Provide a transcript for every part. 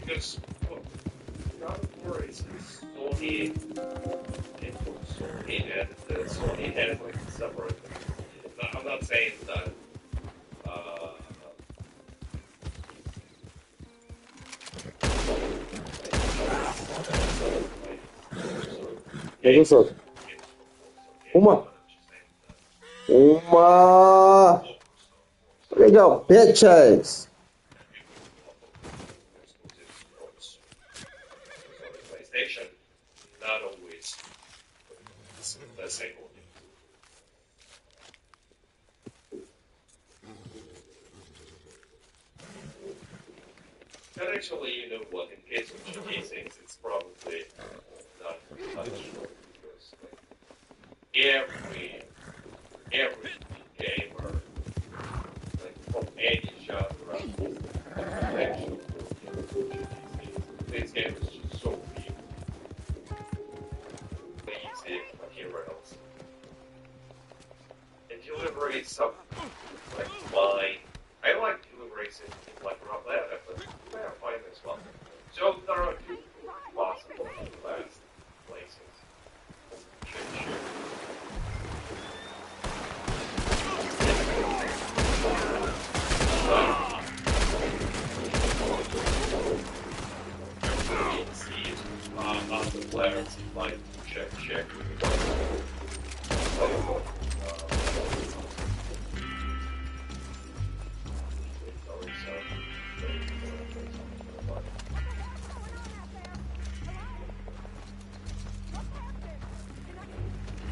Because, well, God of War is Sony, it was Sony, and Sony had like separate. I'm not saying that. Isso. Uma. Legal, bitches. PlayStation, not always the same. And actually, you know what? In case of GT things, it's probably not much because like, every gamer, like from any genre, actually, this game is just so big, easy materials, and delivery is some like fine. I like deliveries in like Robletta, but they're fine as well. So there are two possible last places. The players like check.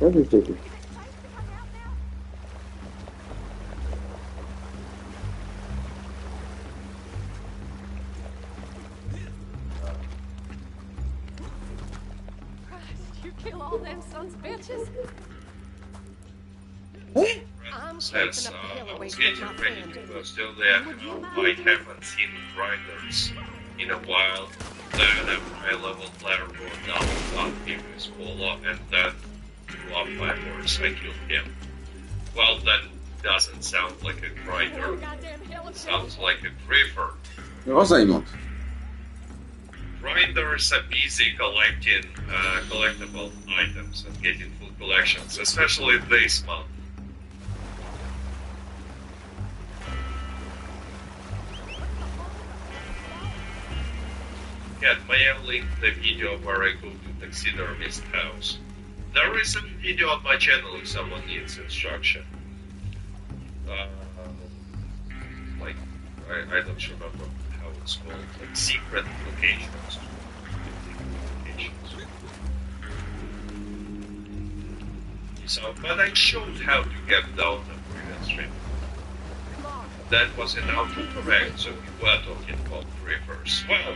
Everything. Kill all them sons of bitches. Since I was getting ready to go still there, I haven't seen grinders in a while. Then a high-level player brought down on previous polo, and then threw up my horse. I killed him. Well, that doesn't sound like a grinder. It sounds like a griefer. Was er iemand? Grinders are busy collecting collectible items and getting full collections, especially this month. May I link the video where I go to taxidermist house? There is a video on my channel if someone needs instruction. Like, I don't remember how it's called, like secret locations. So, but I showed how to get down the previous stream. That was an autocorrect, so we were talking about griefers. Well,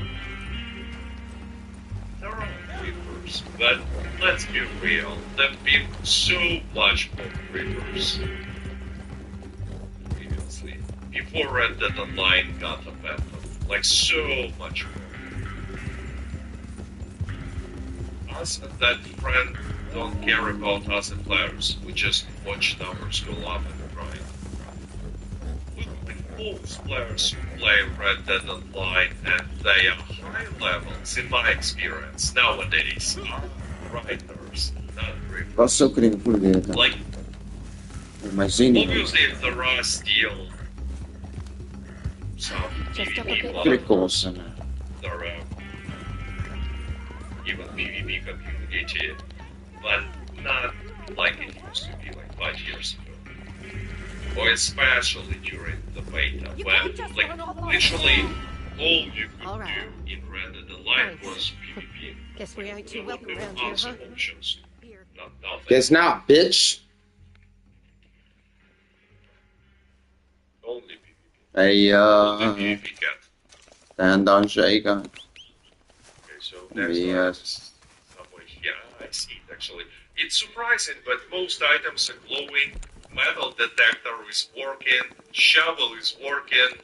there are griefers, but let's be real, there have been so much more griefers previously. Before Red Dead Online got abandoned, like so much more. Us and that friend don't care about us as players, we just watch numbers go up and grind. Most players who play Red Dead Online and they are high levels, in my experience, nowadays, are grinders, not griefers. Was zo kunnen we voelen. Like, obviously there are still some PvP Crickles. There are even PvP community, but not like it used to be like 5 years ago. Or especially during the beta, when like literally all you could do in Red Dead Online was PvP. Guess we ain't too welcome No around here, answer huh? options. Nothing. Guess not, bitch. Only PvP. Hey, Only PvP cat. en dan zeker. Okay, so next Yes. yeah, I see it actually. It's surprising, but most items are glowing. Metal detector is working. Shovel is working.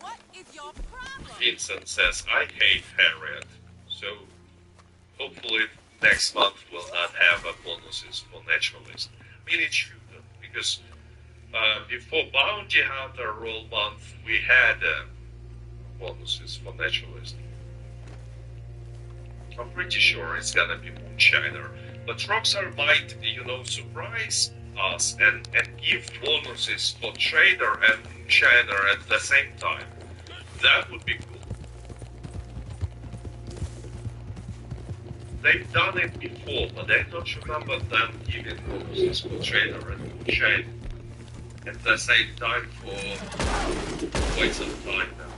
What is your problem? Vincent says, I hate Harriet. So, hopefully next month we'll not have a bonuses for naturalist. I mean, it shouldn't, because Before Bounty Hunter Roll Month, we had bonuses for Naturalist. I'm pretty sure it's gonna be Moonshiner. But Rockstar might, surprise us and give bonuses for Trader and Moonshiner at the same time. That would be cool. They've done it before, but I don't remember them giving bonuses for Trader and Moonshiner at the same time for quite some time now.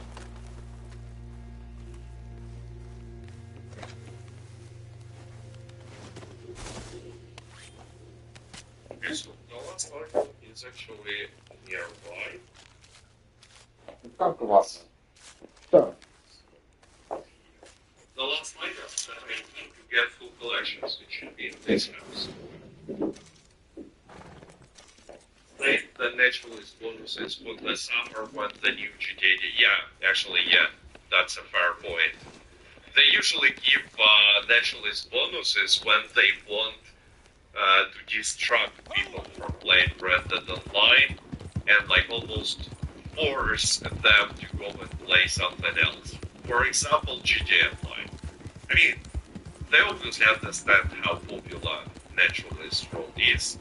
Okay, so the last item is actually nearby. Talk about it. Sure. The last item that I need to get full collections, it should be in this house. The Naturalist bonuses for the summer when the new GTA. Yeah, that's a fair point. They usually give Naturalist bonuses when they want to distract people from playing Red Dead Online and like almost force them to go and play something else. For example, GTA Online. I mean, they obviously understand how popular Naturalist role is.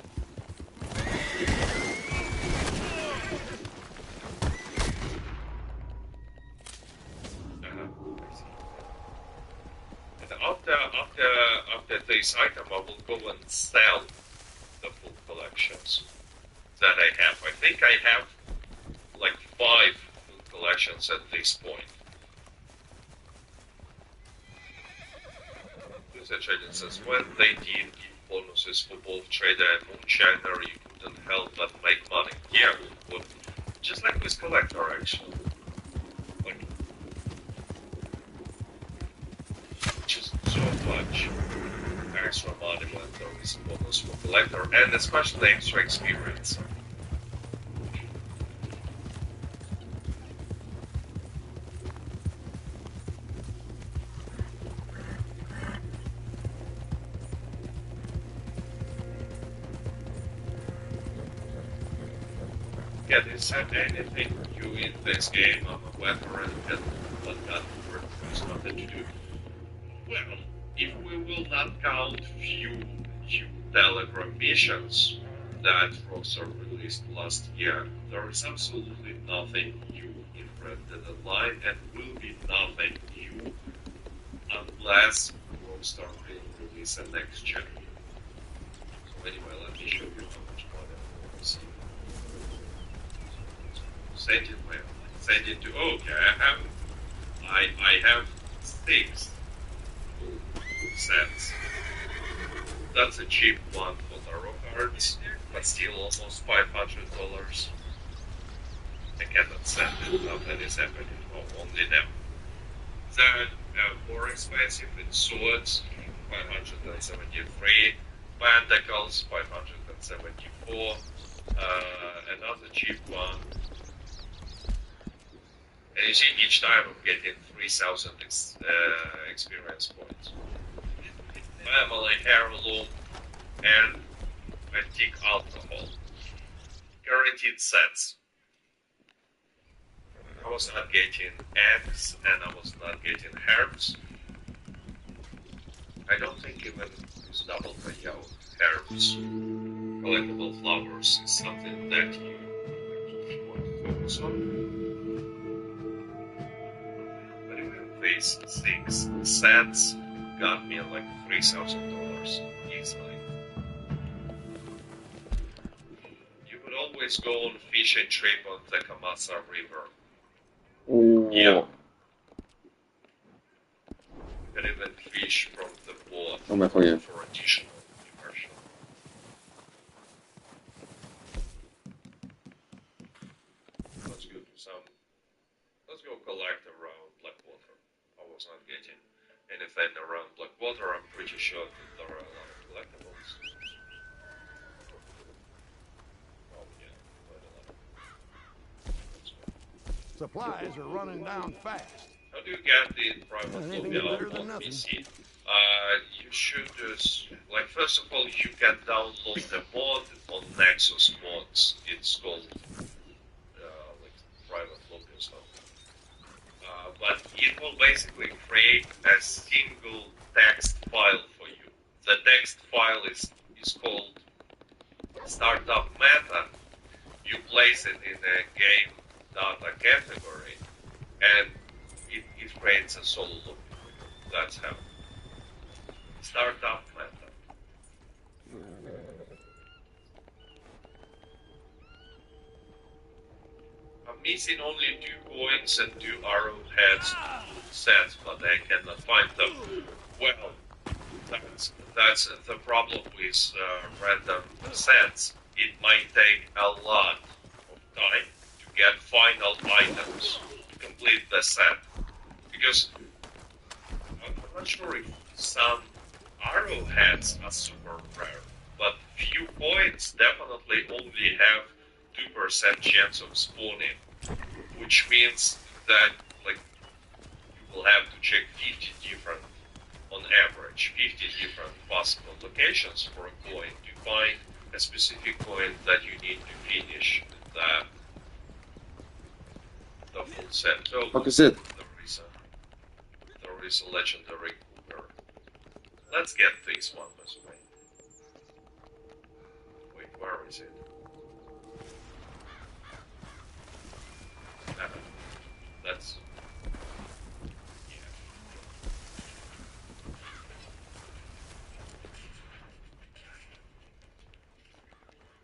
After this item, I will go and sell the full collections that I have. I think I have like 5 full collections at this point. The trader says when they did give bonuses for both Trader and Moonshiner, you couldn't help but make money. Yeah, but just like with Collector actually. Like, just so much extra money when there is a bonus for Collector, and especially extra experience. Get said anything new in this game. I'm a veteran and what that there's nothing to do. Well, if we will not count few Telegram missions that Rockstar released last year, there is absolutely nothing new in Red Dead Online and will be nothing new unless Rockstar will release a next gen. So anyway, let me show you how much money I'm going to see. Send it to. Okay, I have 6 cents. That's a cheap one for tarot cards, but still almost $500. I cannot send it. Nothing is happening. Only them. Then more expensive in swords, 573. Pentacles, 574. Another cheap one. And you see, each time I'm getting 3,000 experience points. Family heirloom and antique alcohol. Guaranteed sets. I was not getting eggs and I was not getting herbs. I don't think even this double payout herbs, collectible flowers is something that you want to focus on. These 6 sets got me like $3,000 easily. You could always go on fishing trip on the Kamasa River. Ooh. Yeah. You can even fish from the boat for additional immersion. Let's go collect around Blackwater. I was not getting anything around Blackwater. I'm pretty sure that there are a lot of collectibles. Oh yeah, quite a lot. Supplies are running down fast. How do you get the private lobby on PC? You should just, like, first of all, you can download the mod on Nexus Mods. it's called like private lobby or something. But it will basically create a single text file for you. The text file is called startup meta. You place it in a game data category, and it creates a solo lobby for you. That's how. Startup meta. I'm missing only 2 coins and 2 arrowheads sets, but I cannot find them. Well, that's the problem with random sets. It might take a lot of time to get final items to complete the set. Because I'm not sure if some arrowheads are super rare, but few coins definitely only have 2% chance of spawning, which means that like you will have to check 50 different, on average, 50 different possible locations for a coin to find a specific coin that you need to finish the full set. So What is it? There is a legendary cooker. Let's get this one this way. Wait, where is it? That's... yeah.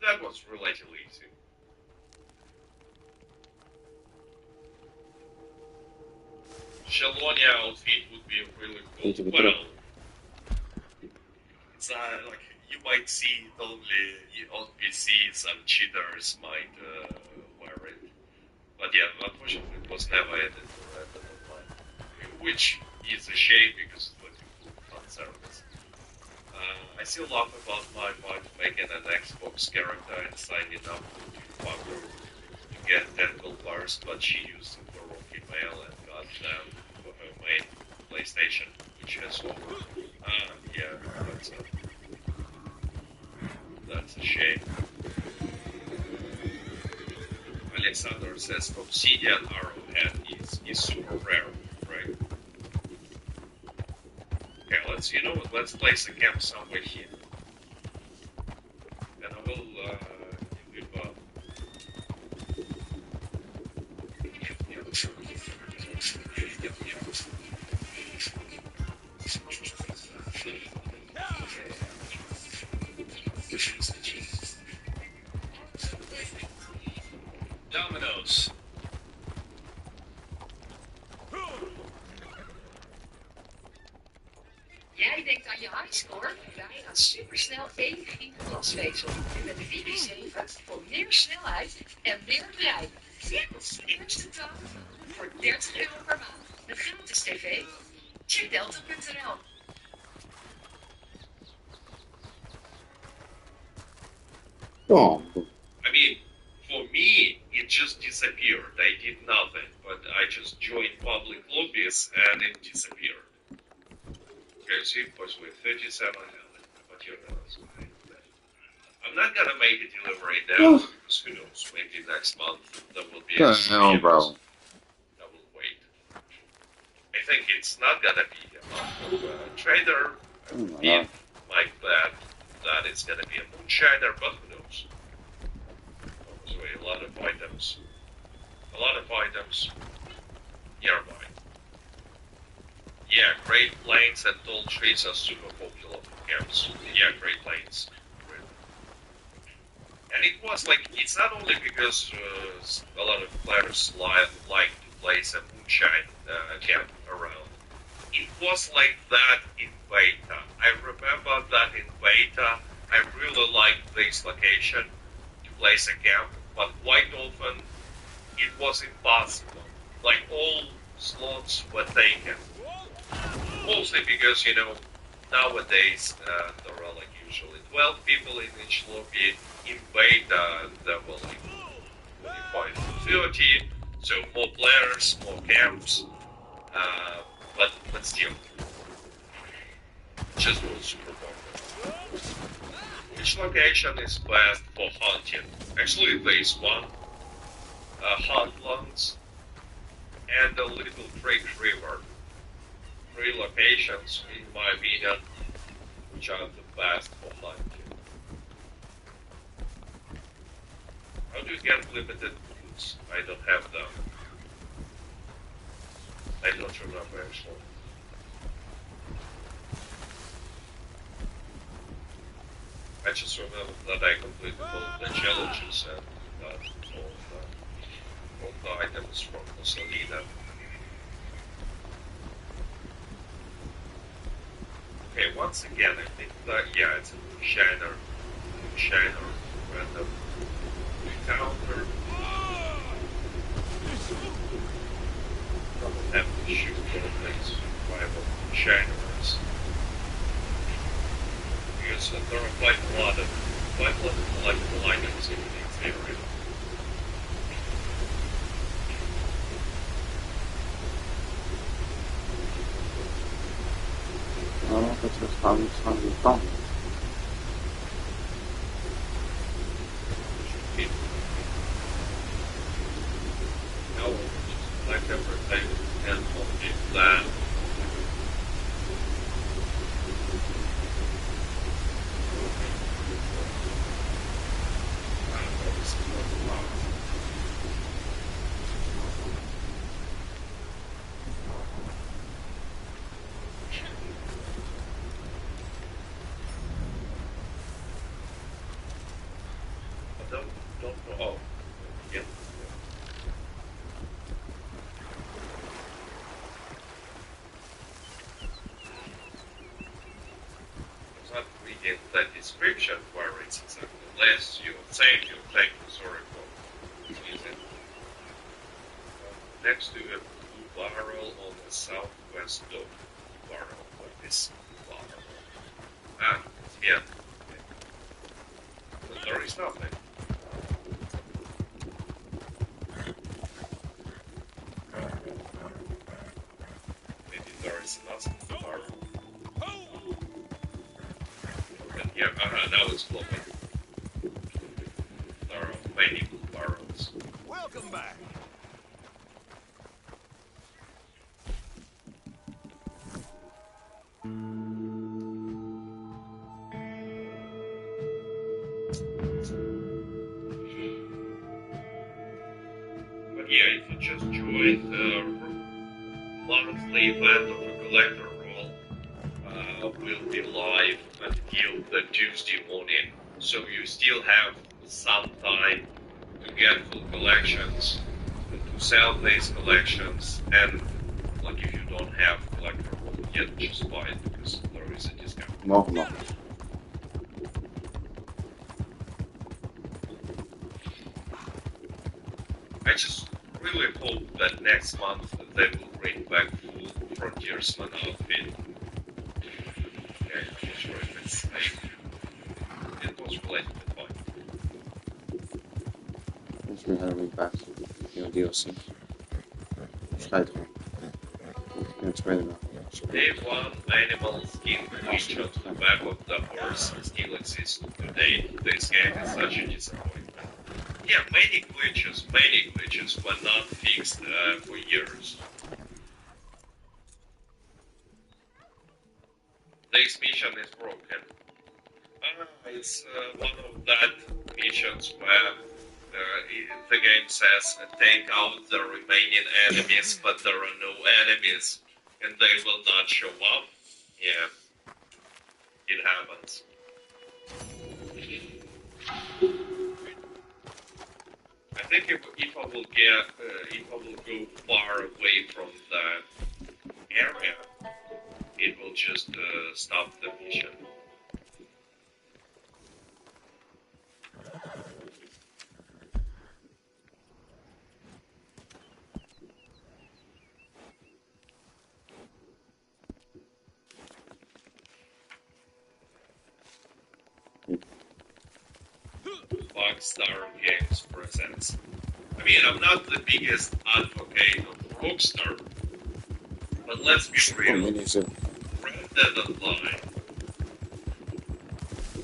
That was relatively easy. Shalonia outfit would be really cool. Well, it's like you might see it only on PC. Some cheaters might wear it, but yeah, unfortunately, it was never added to Red Online, which is a shame because it was a cool fun service. I still laugh about my wife making an Xbox character and signing up to Blanco to get 10 gold bars, but she used it for wrong email and got them for her main PlayStation, which has over. Yeah, that's a shame. Alexander says Obsidian Arrowhead is super rare, right? Okay, let's place a camp somewhere here. And I will give Dominoes. Jij denkt aan je highscore? Wij gaan supersnel één gig glasvezel. En met de VB7 voor meer snelheid en meer bereik. Net als de eerste dag voor €30 per maand. Met gratis tv. Check delta.nl. Oh. I mean, for me, it just disappeared. I did nothing, but I just joined public lobbies and it disappeared. Okay, so it was with 37 materials. I'm not gonna make a delivery now, because who knows, maybe next month there will be a Damn, bro. I will wait. I think it's not gonna be a trader. It might bet that it's gonna be a moonshiner, but who knows? Obviously, a lot of items nearby. Yeah, Great Plains and tall trees are super popular for camps. Yeah, Great Plains. And it was like, it's not only because a lot of players like to place a moonshine camp around. It was like that in beta. I remember that in beta, I really liked this location to place a camp, but quite often it was impossible. Like all slots were taken. Mostly because, nowadays there are like usually 12 people in each lobby. In beta there were like 25 to 30, so more players, more camps, but still, just was super popular. Which location is best for hunting? Actually, there is one Hotlands and a Little Creek River. 3 locations, in my opinion, which are the best for hunting. How do you get limited boots? I don't have them. I don't remember actually. I just remember that I completed all the challenges and got all the items from Mussolina. Okay, once again, I think that, yeah, it's a shiner random encounter. Don't have to shoot all things rival shiners. Because there are quite a lot of collectible items in this area. No, that's how you come. No, just collect everything and only that. Don't go. Oh, yeah. I was not reading the description where it's exactly less you save your thing. Sorry for using. Next to a blue barrel on the southwest of barrel. What is barrel? Ah, yeah. Okay. But there is nothing. Maybe there is nothing barrel. And yeah, now it's glowing. There are many blue barrels. Welcome back. But yeah, if you just join the monthly event of a collector roll, will be live until the Tuesday morning. So you still have some time to get full collections, to sell these collections, and like if you don't have collector roll yet, just buy it because there is a discount. No. I just really hope that next month they will bring back full frontiersman outfit. Okay, I'm not sure if it's safe. It was related to fine. Als we gaan weer back. Nieuwe DLC. Schijt gewoon. Ik ben tweede dag. Day 1 animal skin glitch on the back of the horse still exists today. This game is such a disappointment. Yeah, many glitches were not fixed for years. This mission is broken. It's one of that missions where the game says take out the remaining enemies, but there are no enemies, and they will not show up. Yeah, it happens. I think if I will go far away from the area, it will just stop the mission. Rockstar Games presents. I mean, I'm not the biggest advocate of Rockstar, but let's be real. Red Dead Online.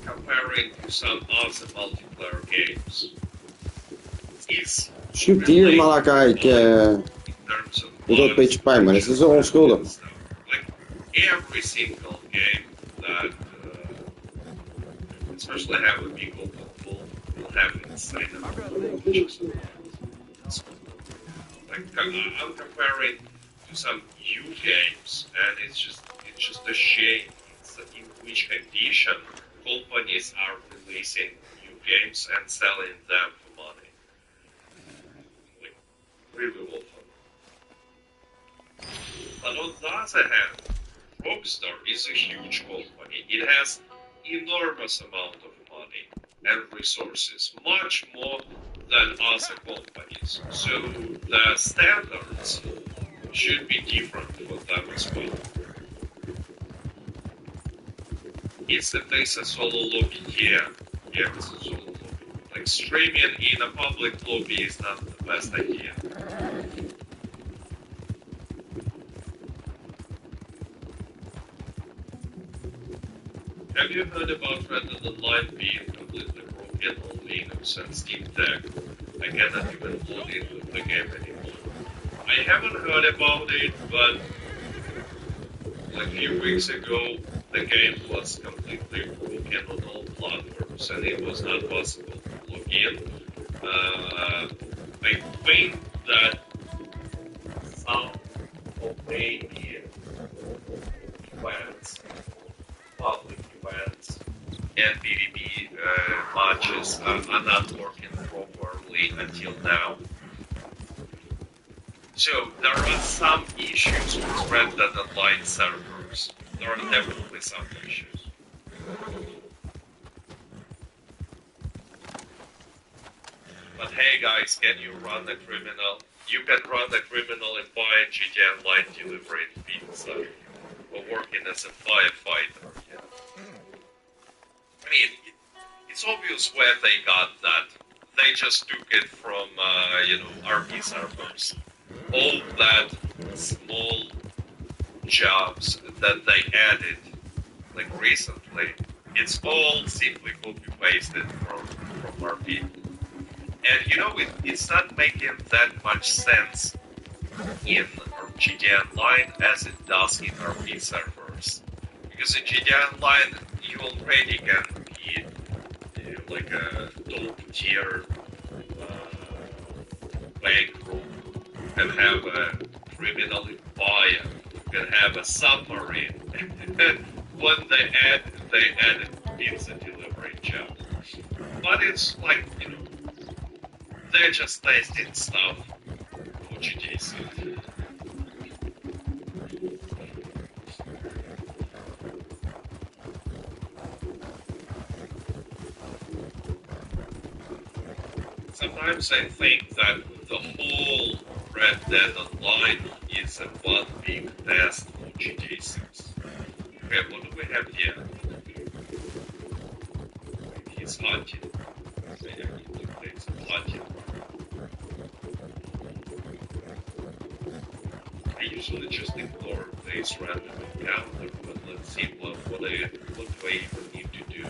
Come comparing to some other multiplayer games, it's Shoot dier, Malaka, ik... in terms of doet ook een beetje pijn, maar het is wel onschuldig. Like every single game that, especially have a big open world, will have inside of it. Like I'm comparing to some new games, and it's just a shame in which condition companies are releasing new games and selling them for money. Like, really awful. But on the other hand, Rockstar is a huge company. It has enormous amount of money and resources, much more than other companies. So the standards should be different for them as well. Is that this a solo lobby? Yeah, it's a solo lobby. Like streaming in a public lobby is not the best idea. Have you heard about Red Dead Online being completely broken on Linux and Steam Deck? I cannot even log into the game anymore. I haven't heard about it, but like a few weeks ago, the game was completely broken on all platforms, and it was not possible to log in. I think that some of the events, public events, and PvP matches are not working properly until now. So there are some issues with Red Dead Online servers. There are definitely some issues. But hey guys, can you run a criminal? You can run a criminal and buy a GTA Online delivery pizza or working as a firefighter. Yeah. I mean, it's obvious where they got that. They just took it from, RP servers. All that small jobs that they added, like recently, it's all simply copy-pasted from RP. And it's not making that much sense in GTA Online as it does in RP servers. Because in GTA Online, you already can be like a top-tier bankroll. You can have a criminal empire. You can have a submarine. When they added pizza delivery job. But it's like, they're just testing stuff for GTA 6. Sometimes I think that the whole Red Dead Online is a one big test for GTA 6. Okay, what do we have here? He's hunting. Maybe I need to play some hunting. I usually just ignore this random encounter, but let's see what do I even need to do.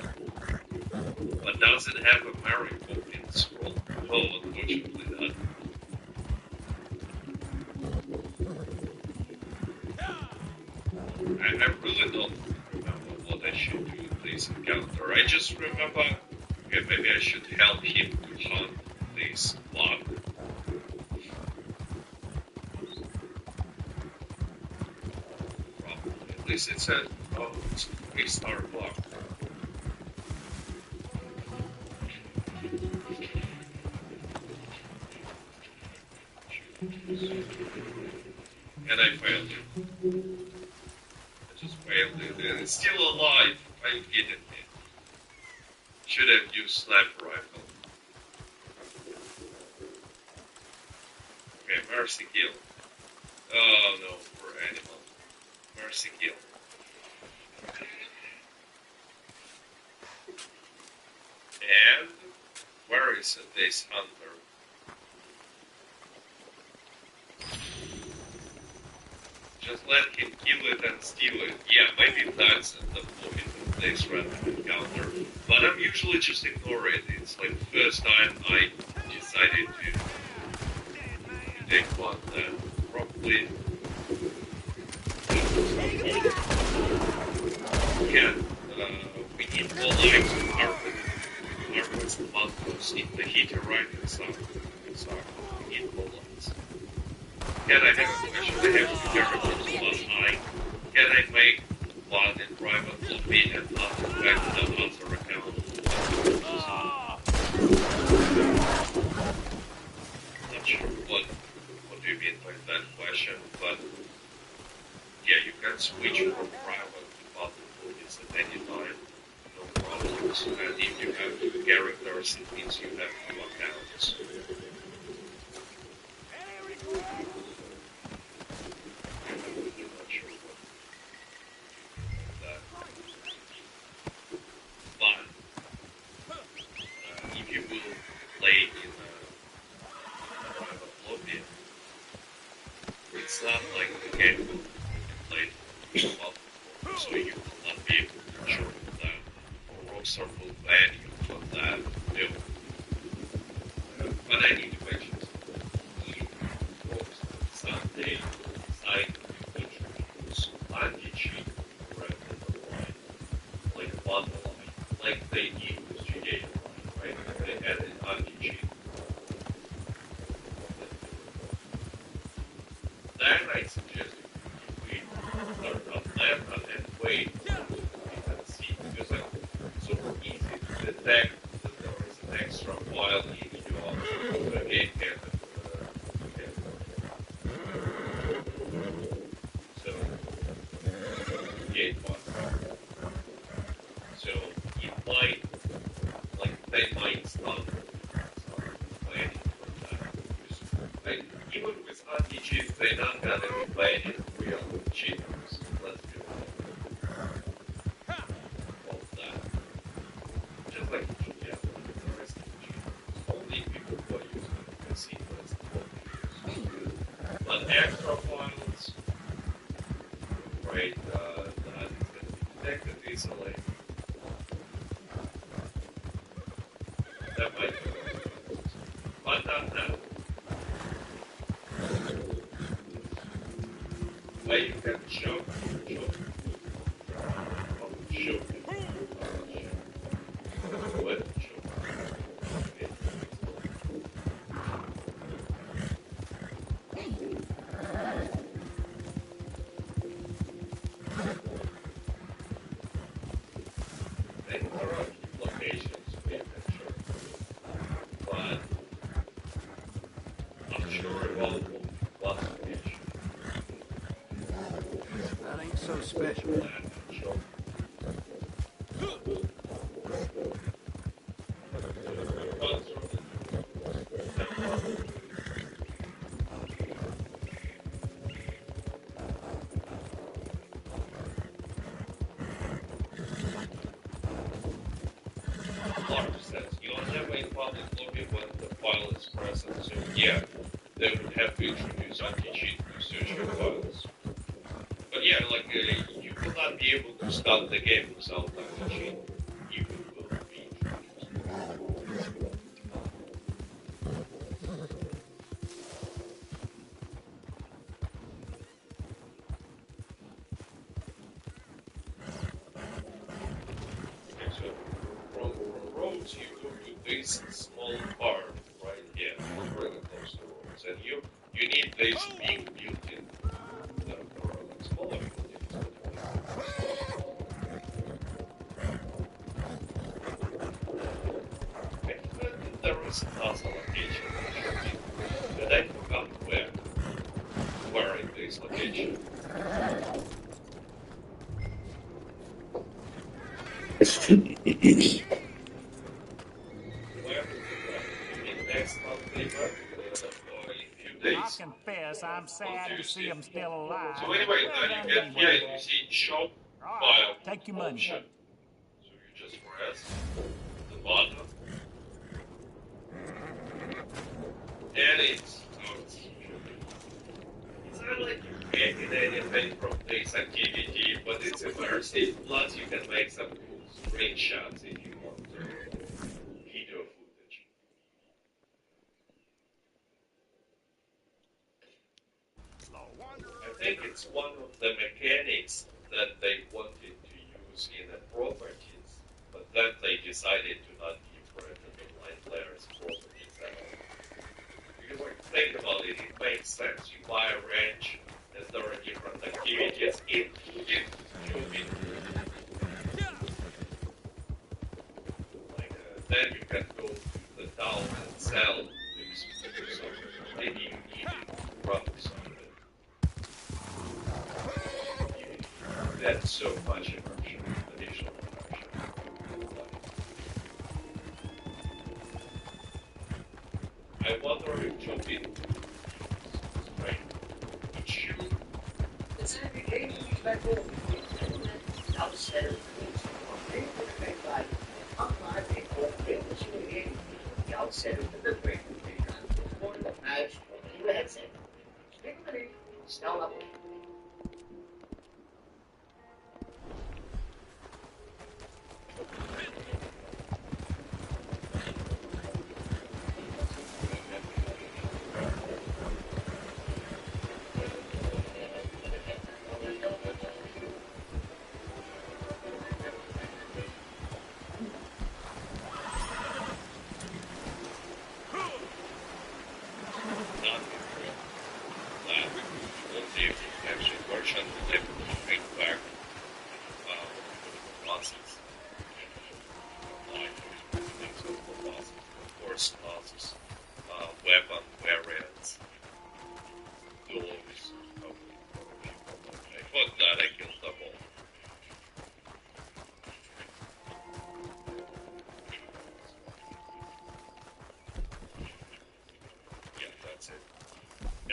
But does it have a Mary Poppins scroll? Oh, unfortunately not. I really don't remember what I should do in this encounter. I just remember, okay, maybe I should help him to hunt this block. Probably. At least it's a 3-star block. And I failed it. I just failed it. And it's still alive. Are you kidding me? Should have used sniper rifle. Okay, mercy kill. Oh no, poor animal. Mercy kill. And where is this hunter? Just let him kill it and steal it. Yeah, maybe that's the point. this random encounter, but I'm usually just ignore it. It's like the first time I decided to take one that probably can. We need more lives to harvest the Blancos in the heater right and stuff. So we need more lives. Can I have a question? I have two characters, but can I make one in private lobby and after back the other account? Not sure what do you mean by that question, but yeah, you can switch from private to public lobbies at any time, no problems. And if you have two characters, it means you have two accounts. If you will play in a private lobby, it's not like the game will be played in public lobby, so you will not be able to control that. Or Rockstar will ban you from that. But I need to mention something. Sunday decided to introduce anti-cheat rather than line, like a bundle line, like they did with GTA Online, right? They added anti-cheat. Then I suggested we start Atlanta and wait until we can see, because it's super easy to detect that there is an extra file individual the game can so gate one. So it might, like they might start planning for that. Like, even with anti-cheat, they're not gonna be planning real cheaters. Let's be all that. Just like yeah, the rest of the cheaters. Only people who are using the PC but extra files, right, that is going to be detected easily. That might be but not now. Where you can show. What? That ain't so special. You don't have a public lobby when the file is present, so yeah, they would have to introduce anti-cheat to search your files. But yeah, like you will not be able to start the game without anti-cheat. You will be introduced. Okay, so from roads you go to this small part, right? Yeah, really close to roads, and you need this big building. Smaller buildings. I heard that there is another location, but I forgot where in this location. Next month, maybe, or in a few I days. confess I'm sad to see him still alive. So anyway, you get here and you see shop file Take your money. option. So you just press the button. And it's not like you're getting anything from this activity, but it's immersive. Plus you can make some cool screenshots if you want video footage. I think it's one of the mechanics that they wanted to use in the properties, but then they decided to not give rented online players properties at all. Because like, think about it, it makes sense. You buy a ranch, and there are different activities, including filming. Then you can go to the town and sell things. So maybe you need it to run something. That's so much immersion, additional immersion. I wonder if jumping is great. It should. Het zijn weer regeltjes bij volgende. Nou, de stellen van redelijk bij bij. Maar ik hoop heel dat jullie weer die uitzending van de break gewoon nog uit op een nieuwe headset. Spreek maar in. Snel naar boven.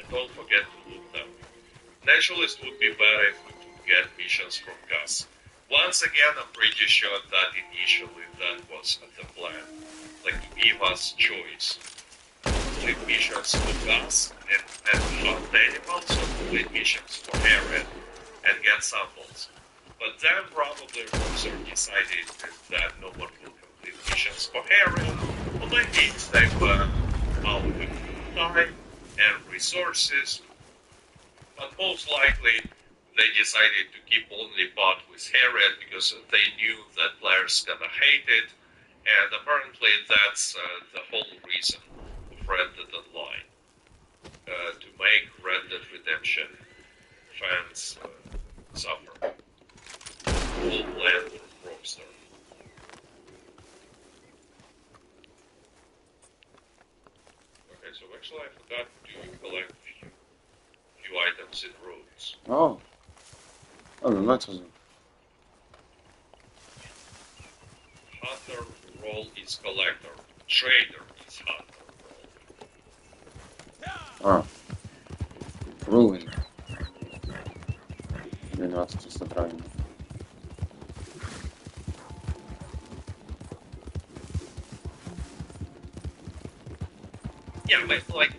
Don't forget to loot them. Naturalist would be better if we could get missions from Gus. Once again, I'm pretty sure that initially that was the plan. Like, to give us choice. Complete missions for Gus and hunt animals, or complete missions for Aaron and get samples. But then probably Roser decided that no one will complete missions for Aaron. Well, that means they were out of time and resources, but most likely they decided to keep only bot with Harriet because they knew that players gonna hate it, and apparently that's the whole reason of Red Dead Online, to make Red Dead Redemption fans suffer. Full plan from Rockstar. Okay, so actually I forgot to collect a few items in roads. Oh. Oh, no, not so. Hunter role is collector. Trader is hunter role. Ah. Ruin. Nie no, to czysto prawильно. Yeah, but like,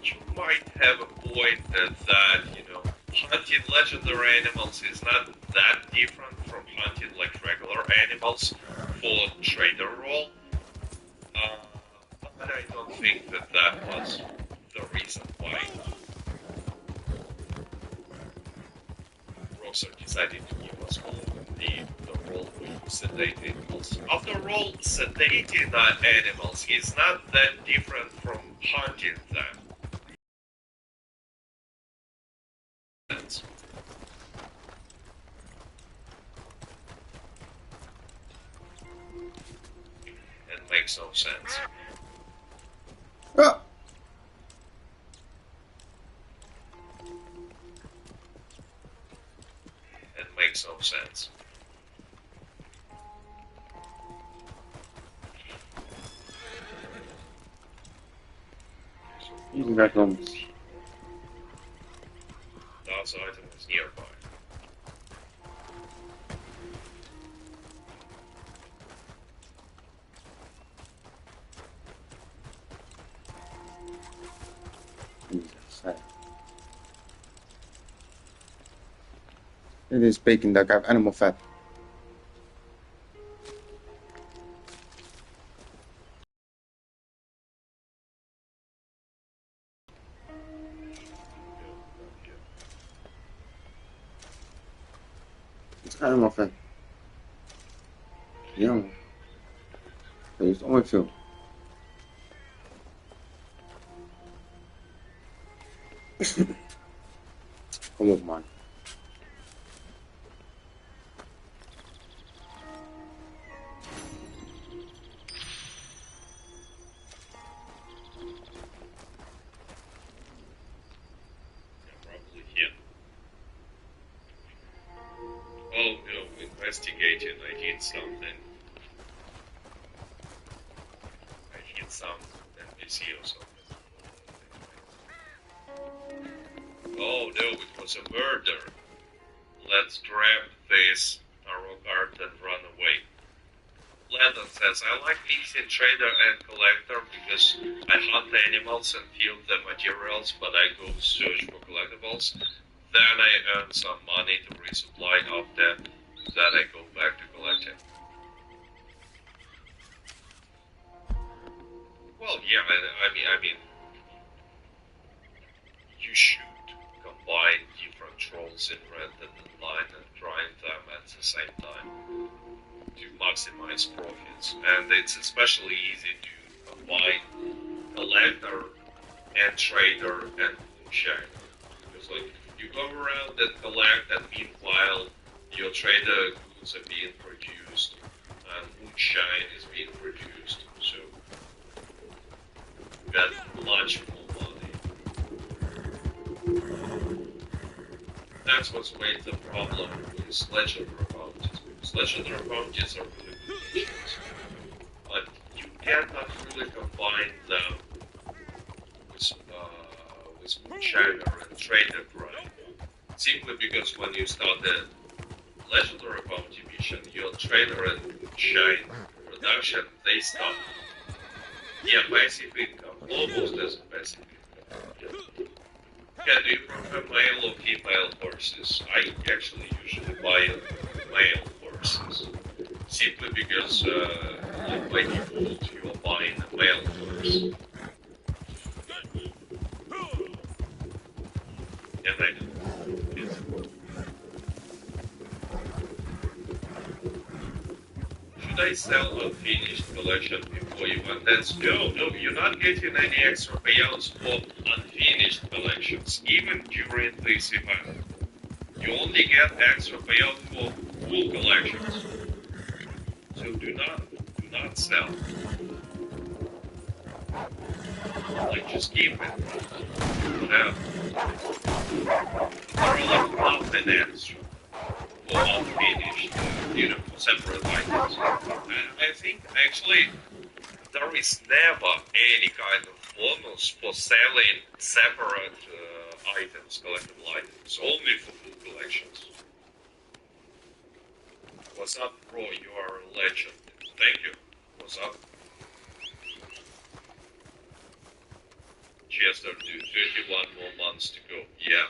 you might have a point that, you know, hunting legendary animals is not that different from hunting like regular animals for trader role. But I don't think that was the reason why Rockstar decided to give us all the role with sedated animals. After all, sedating animals is not that different from hunting them. It makes no sense. Ah! It makes no sense. Easy back home. That item is nearby. It is bacon duck. I have animal fat. Het gaat helemaal vet. Ja man. Dat heeft allemaal veel. Kom op man. Probably here. Oh no, investigating, I hit something. I hit some NPC or something. Oh no, it was a murder. Let's grab this tarot card and run away. Landon says, I like mixing trader and collector because I hunt animals and field the materials, but I go search for collectibles. Then I earn some money to resupply. After that I go back to collecting. Well, yeah, I mean, you should combine different trolls in red and line and grind them at the same time to maximize profits. And it's especially easy to combine collector and trader and moonshine. Because like you go around and collect and meanwhile your trader goods are being produced and moonshine is being produced. So you get much more money. That's what's made the problem with legendary bounties. Because legendary bounties are really good missions, but you cannot really combine them with moonshiner and trader grind. Simply because when you start the legendary bounty mission, your trader and moonshine production, they stop. Yeah, passive income, almost as a passive income. Yeah, do you prefer male or female horses? I actually usually buy male horses. Simply because, by default, you're buying a male horse. And I do. Yes. Should I sell unfinished collection before event? No, you're not getting any extra payouts for unfinished collections, even during this event. You only get extra payout for full collections. So do not sell. Like just keep it. Whatever. There are like nothing extra for unfinished, for separate items. And I think actually there is never any kind of bonus for selling separate items, collectible items, only for full collections. What's up, bro? You are a legend. Thank you. What's up? Chester, dude, 31 more months to go. Yeah.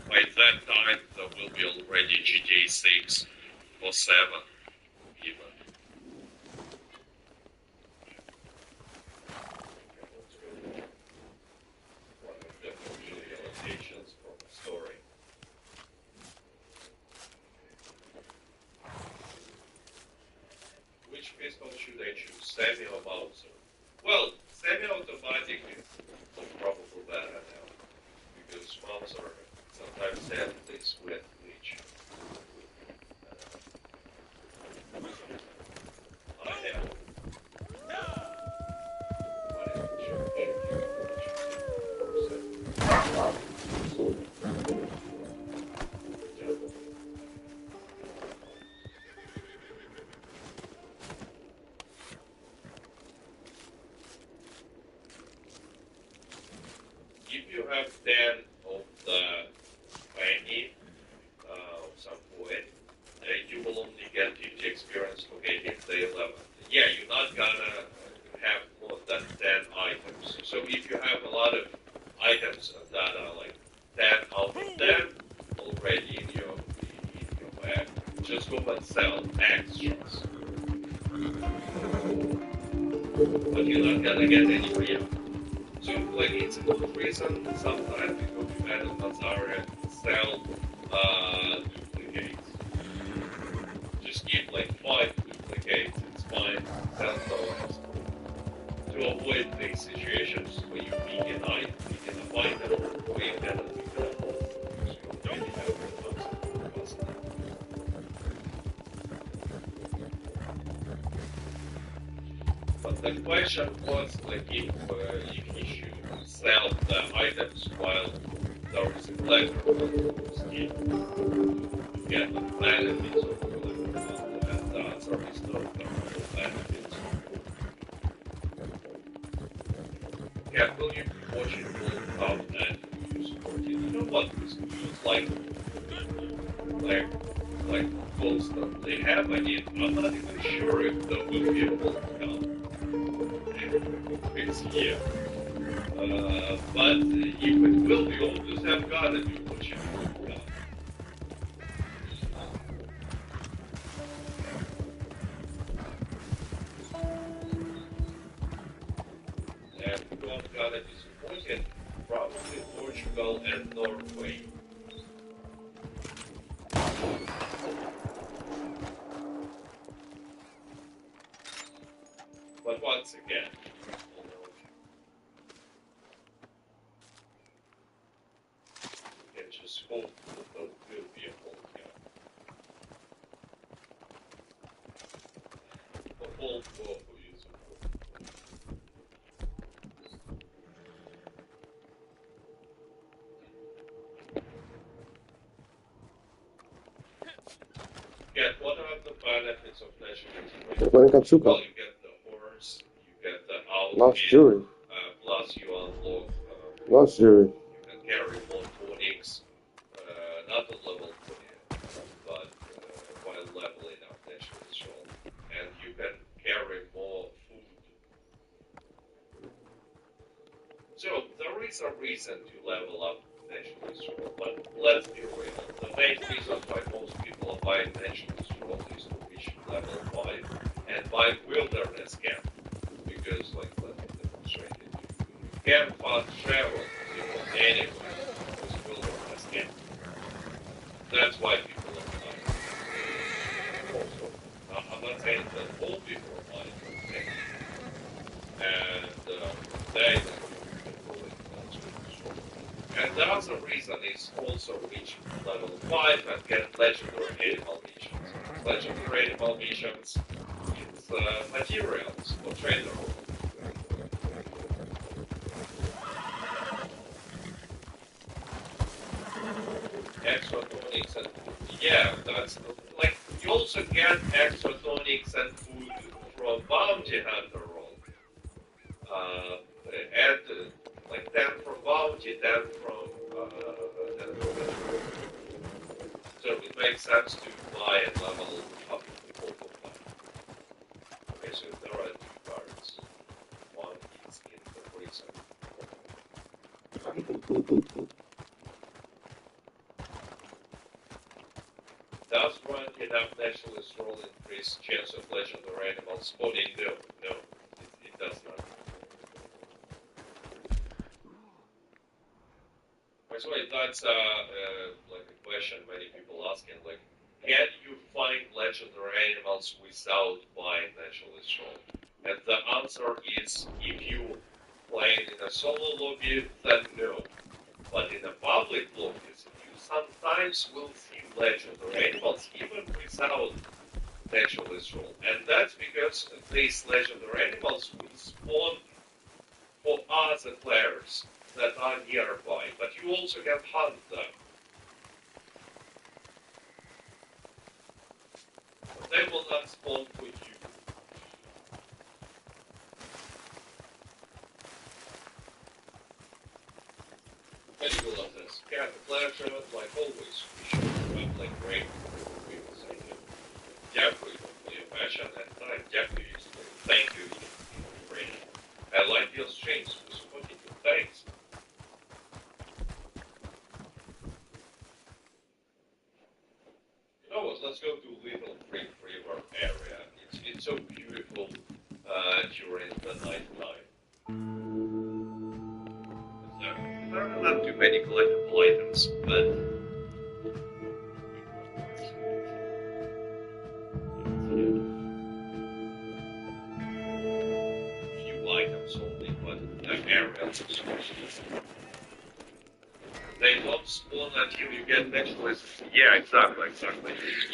By that time, there will be already GTA 6 or 7, even. One of the realizations from the story. Which pistol should I choose, semi or Mauser? Well, semi-automatic is probably better now, because Mauser sometimes have this weird glitch. I have. If you have 10 of the penny of some point, you will only get 50 experience for getting the 11. Yeah, you're not gonna have more than 10 items. So if you have a lot of items that are like 10 out of 10 already in your bag, just go and sell extras. but you're not gonna get any real. So, like, it's a good reason sometimes to go to Madame Bazaar and sell duplicates. Just keep like 5 duplicates, it's fine, sell those. To avoid these situations where you pick an item, pick an item, or you cannot pick it up. So you already have the concept. But the question was like if you should sell the items while there is a collectible scheme to get the benefits of the collectible, and the answer is no, there are no benefits. Yeah, will you be watching all out and use 14? You know what this use like constantly happening? I'm not even sure if there will be a World Cup next year. But if it will be, always have gotta be watching World Cup. And what gotta be supported, probably Portugal and Norway. But once again, you can just hope that there will be a World Cup. The whole world is get what are the benefits of nationalism? Ben ik aan het zoeken. Well, you get the horse, you get the Last outfit, jury. plus you unlock, Last jury. you can carry more tonics, not on level 20, but while leveling up nationalist role. And you can carry more food. So there is a reason to level up nationalist role, but let's be real. The main reason why most people are buying nationalist role is to reach level 5 and buy wilderness camp. Because, like, let me demonstrate it. You can't fast travel anywhere with wilderness camp. That's why people are buying. Also, I'm not saying that all people are buying it. And they and the other reason is also reach level 5 and get legendary animal missions. Legendary animal missions, it's materials for trader. Extra tonics and food. Yeah, that's like you also get extra tonics and food from bounty hunter role. And like 10 from bounty, 10 from so it makes sense to buy and level up the total plan. Okay, so there are 2 cards. One is in the freezer. Does rank enough nationalist role increase chance of legendary animals spawning? No, it does not. By the way, that's like a question many people asking, like, can you find legendary animals without buying nationalist role? And the answer is, if you play in a solo lobby, then no. But in a public lobbies, you sometimes will see legendary animals even without nationalist role. And that's because these legendary animals will spawn for other players that are nearby, but you also can hunt them. But they will not spawn for you. Medieval of this. Yeah, the pleasure, like always, we should have like great people say Дякую for your passion and time. Дякую, thank you, great. I like your streams, for supporting you. Thanks. You know what? Let's go to Little Creek River area. It's so beautiful. during the night time. So, there are not too many collectible items, but few items only, but the areas they don't spawn until you get naturalist. Yeah, exactly.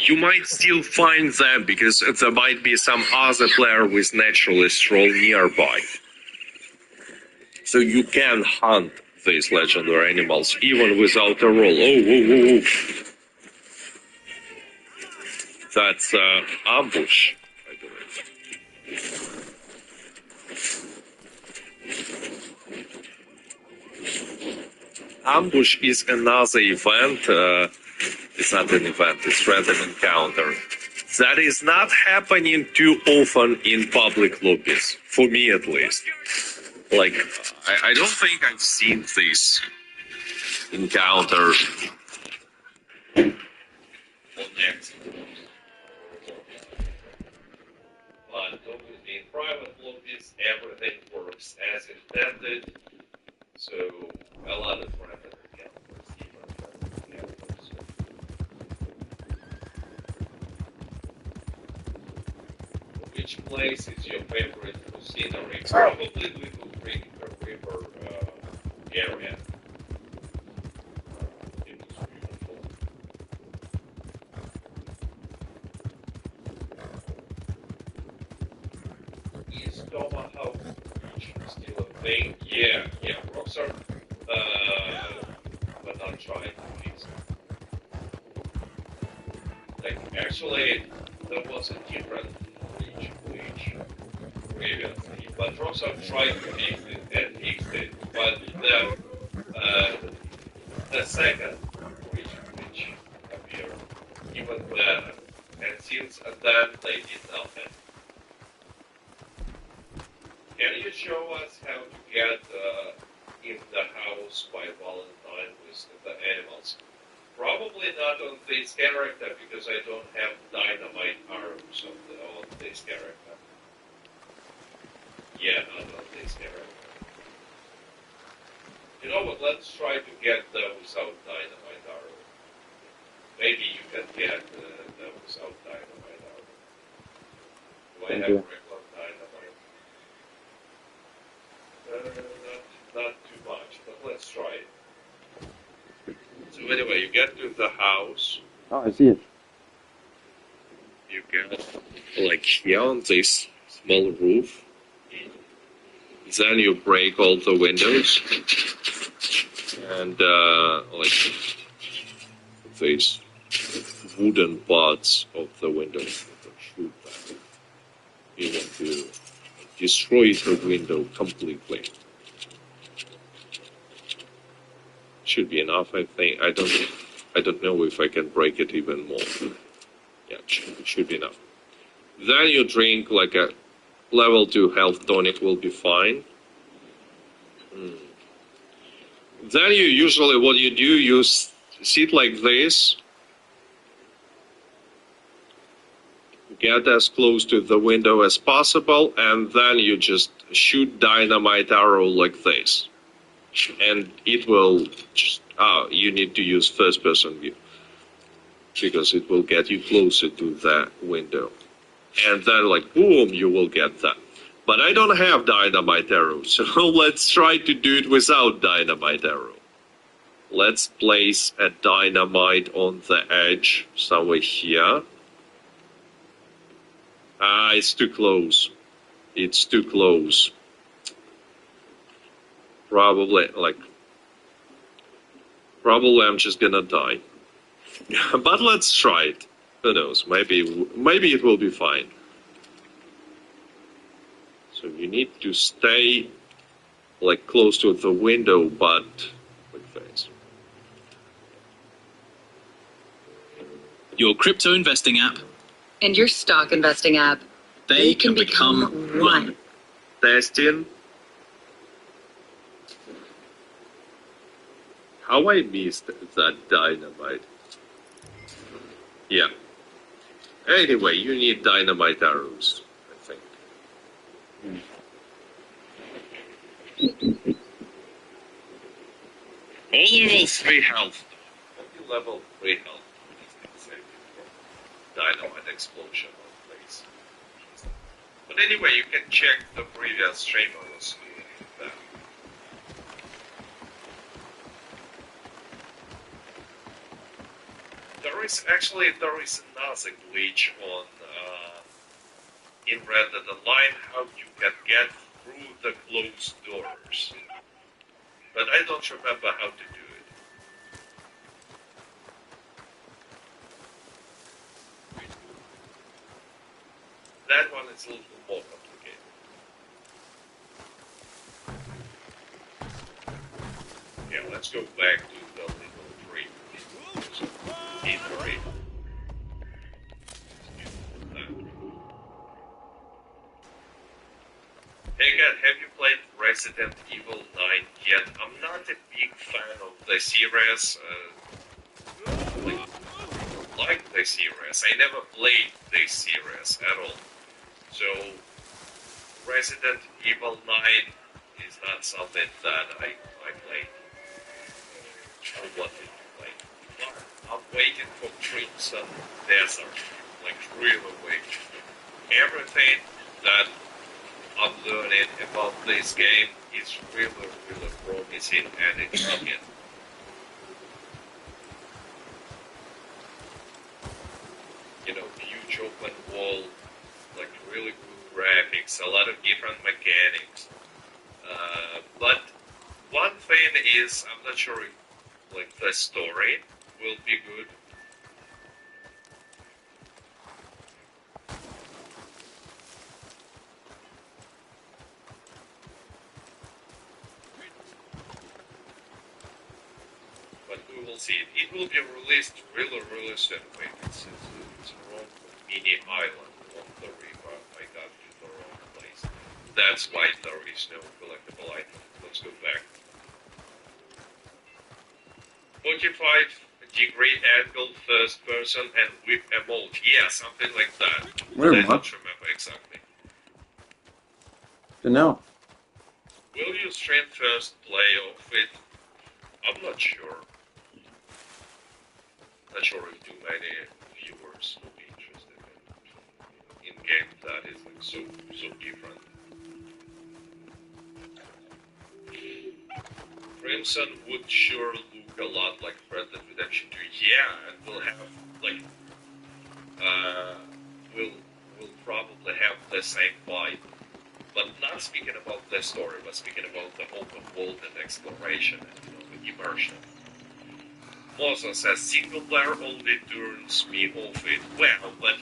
You might still find them because there might be some other player with naturalist role nearby. So you can hunt these legendary animals even without a roll. Oh. That's ambush, I believe. Ambush is another event. It's not an event, it's random encounter. That is not happening too often in public lobbies, for me at least. Like, I don't think I've seen this encounter on X. But obviously in private lobbies, everything works as intended. So a lot of random encounters, even random encounters. Which place is your favorite scenery? Probably Little Creek River area. It was beautiful. Is Tomahawk Beach still a thing? Yeah. Rocks are, but not trying to fix it. Like, actually, there was a different beach previously, but rocks are trying to fix it and fixed it. But the second beach appeared even better, and since then they did nothing. Can you show us how to get in the house by Valentine with the animals? Probably not on this character because I don't have dynamite arrows on this character. Yeah, not on this character. You know what, let's try to get without dynamite arrow. Maybe you can get without dynamite arrow. Do I have regular dynamite? Not too much, but let's try it. So anyway, you get to the house. Oh, I see it. You get like here on this small roof. Then you break all the windows and like these wooden parts of the windows. Shoot them. You want to destroy the window completely. Should be enough, I think. I don't know if I can break it even more. Yeah, it should be enough. Then you drink like a level 2 health tonic will be fine. Then you usually what you do, you sit like this. Get as close to the window as possible, and then you just shoot dynamite arrow like this. And it will just, you need to use first person view because it will get you closer to the window. And then like boom, you will get that. But I don't have dynamite arrow, so let's try to do it without dynamite arrow. Let's place a dynamite on the edge somewhere here. It's too close. It's too close. Probably I'm just gonna die. But let's try it. Who knows? Maybe it will be fine. So you need to stay like close to the window, but like this. Your crypto investing app And your stock investing app. they can become one. Testing. How I missed that dynamite. Yeah. Anyway, you need dynamite arrows, I think. All level 3 health. Only level 3 health. Dynamite explosion on place. But anyway, you can check the previous streamers. There is another glitch on in Red Dead Online how you can get through the closed doors. But I don't remember how to do it. That one is a little more complicated. Yeah, let's go back to the little tree. E3. Hey again, have you played Resident Evil 9 yet? I'm not a big fan of the series. Like the series. I never played this series at all. So, Resident Evil 9 is not something that I played. I wanted to play. I'm waiting for Crimson Desert. Like, really waiting. Everything that I'm learning about this game is really, really promising and intriguing. You know, huge open world, like really good graphics, a lot of different mechanics. But one thing is, I'm not sure if like the story will be good. But we will see. It will be released really, really soon. Wait, it's wrong mini island on the river. I got to the wrong place. That's why there is no collectible item. Let's go back. 45-degree angle, first person, and whip emote. Yeah, something like that. Where I what? don't remember exactly. Don't know. Will you stream first play of it? I'm not sure. Not sure if too many viewers will be interested in game that is like so different. Crimson would sure look a lot like Red Dead Redemption 2. Yeah, and we'll have like we'll probably have the same vibe. But not speaking about the story, but speaking about the open world and exploration and the immersion. Moza says single player only turns me off it. Well, but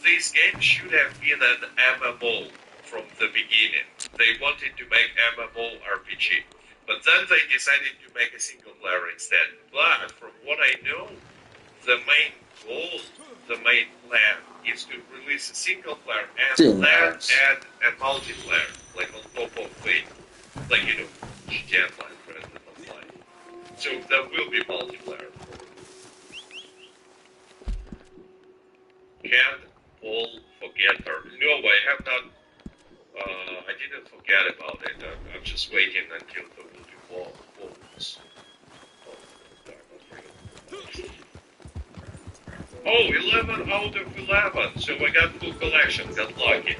this game should have been an MMO from the beginning. They wanted to make MMO RPG, but then they decided to make a single player instead. But from what I know, the main goal, the main plan is to release a single player and then add a multiplayer, like on top of it, like GTA Online, Red Dead Online. So there will be multiplayer. Can't all forget her. No, I have not. I didn't forget about it. I'm just waiting until there will be more votes. Oh, 11 out of 11. So I got full collection. Got lucky.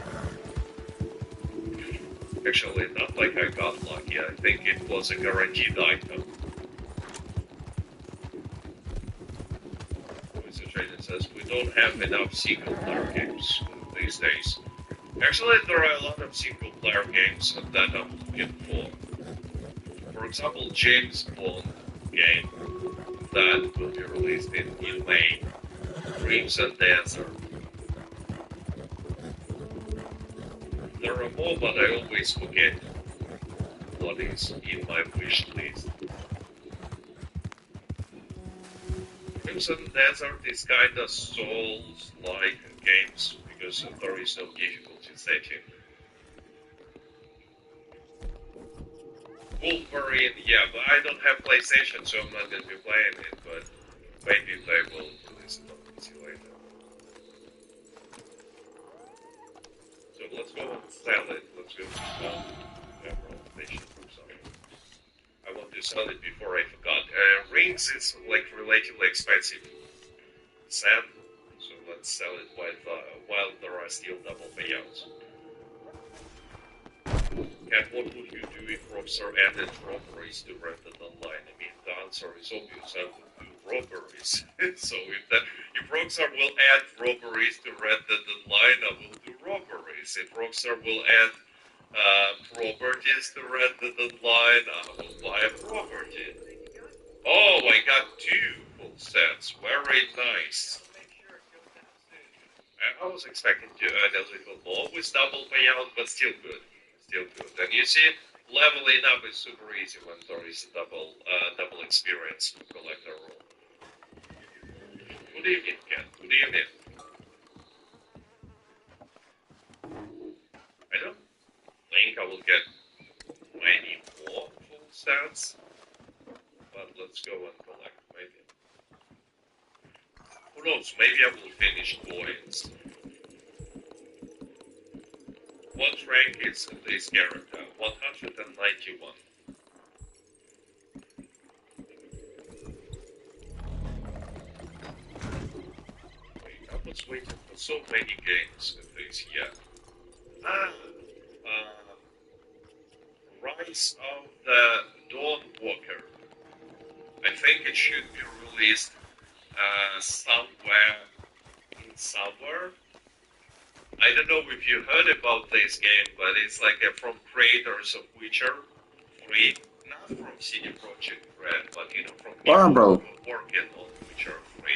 Actually, not like I got lucky. I think it was a guaranteed item. It says we don't have enough single-player games these days. Actually, there are a lot of single-player games that I'm looking for. For example, James Bond game that will be released in May. Crimson Desert. There are more, but I always forget what is in my wish list. Crimson Desert is kinda Souls-like games because there is no difficulty setting. Wolverine, yeah, but I don't have PlayStation, so I'm not gonna be playing it, but maybe they will release it on PC later. sell it before I forgot. Rings is like relatively expensive sand, so let's sell it while there are still double payouts. And what would you do if Rockstar added robberies to Red Dead Online? I mean, the answer is obvious. I would do robberies. So if Rockstar will add robberies to Red Dead Online, I will do robberies. If Rockstar will add properties to Red Dead Online, I will buy a property. Oh, I got 2 full sets. Very nice. I was expecting to add a little more with double payout, but still good. Still good. And you see, leveling up is super easy when there is a double experience collector role. Good evening, Ken. Good evening. I don't think I will get many more full sets, but let's go and collect maybe. Who knows, maybe I will finish coins. What rank is this character? 191. Wait, I was waiting for so many games in this year. Rise of the Dawnwalker. I think it should be released somewhere in summer. I don't know if you heard about this game, but it's like from creators of Witcher 3, not from CD Projekt Red, but from people who are working on Witcher 3.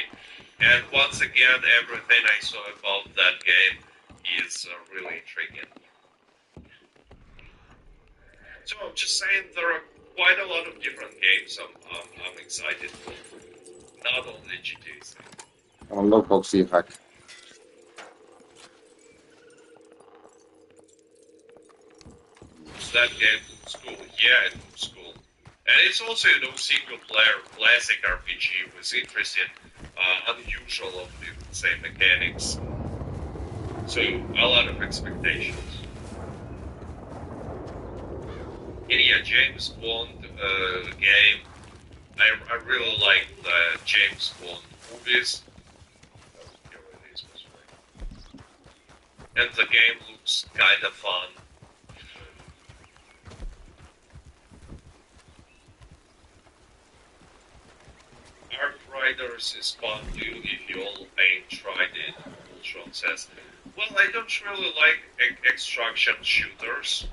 And once again, everything I saw about that game is really intriguing. So I'm just saying there are quite a lot of different games I'm excited for. Not only GTA. On loopbox die ga ik. That game looks cool. Yeah, it looks cool. And it's also, single player classic RPG with interesting, unusual of the same mechanics. So, a lot of expectations. Yeah, James Bond game. I really like the James Bond movies. And the game looks kinda fun. Arc Riders is fun too if you all ain't tried it, Ultron says. Well, I don't really like extraction shooters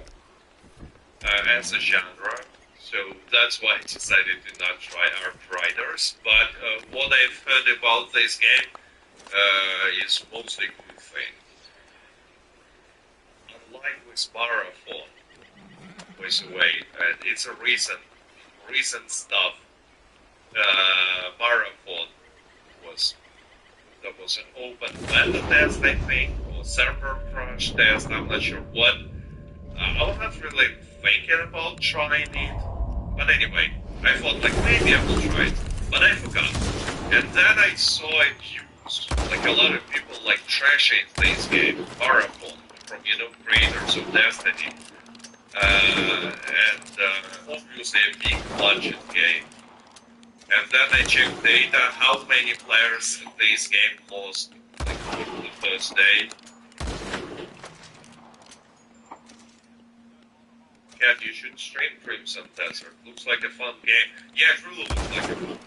as a genre, so that's why I decided to not try Arc Riders. But what I've heard about this game is mostly good thing. Unlike with Marathon, with Away, and it's a recent stuff. Marathon was an open beta test, I think, or server crash test. I'm not sure what. I was not really thinking about trying it, but anyway, I thought like maybe I will try it, but I forgot. And then I saw it used, like a lot of people like trashing this game, Marathon, from creators of Destiny, and obviously a big budget game. And then I checked data, how many players this game lost the first day. Cat, you should stream Crimson Desert. Looks like a fun game. Yeah, it really looks like a fun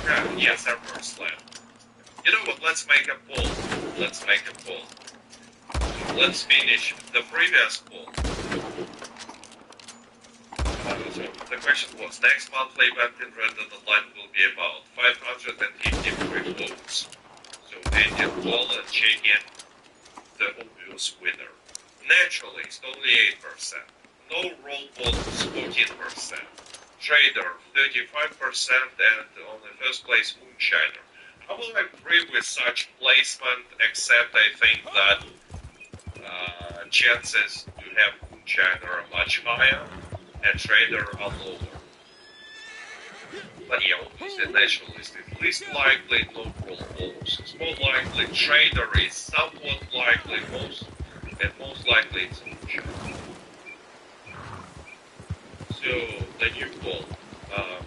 game. Yeah, server slam. You know what, let's make a poll. Let's finish the previous poll. So the question was, next monthly event in Red Dead Online will be about 550 votes. So Andy poll and check in the obvious winner. Naturally, it's only 8%. No roll bonus, 14%. Trader, 35%, and on the first place, Moonshiner. I will agree with such placement, except I think that chances to have Moonshiner are much higher, and Trader are lower. But yeah, obviously Nationalist is least likely, no roll bonus. It's more likely Trader is somewhat likely, most likely it's Moonshiner. to the new goal. How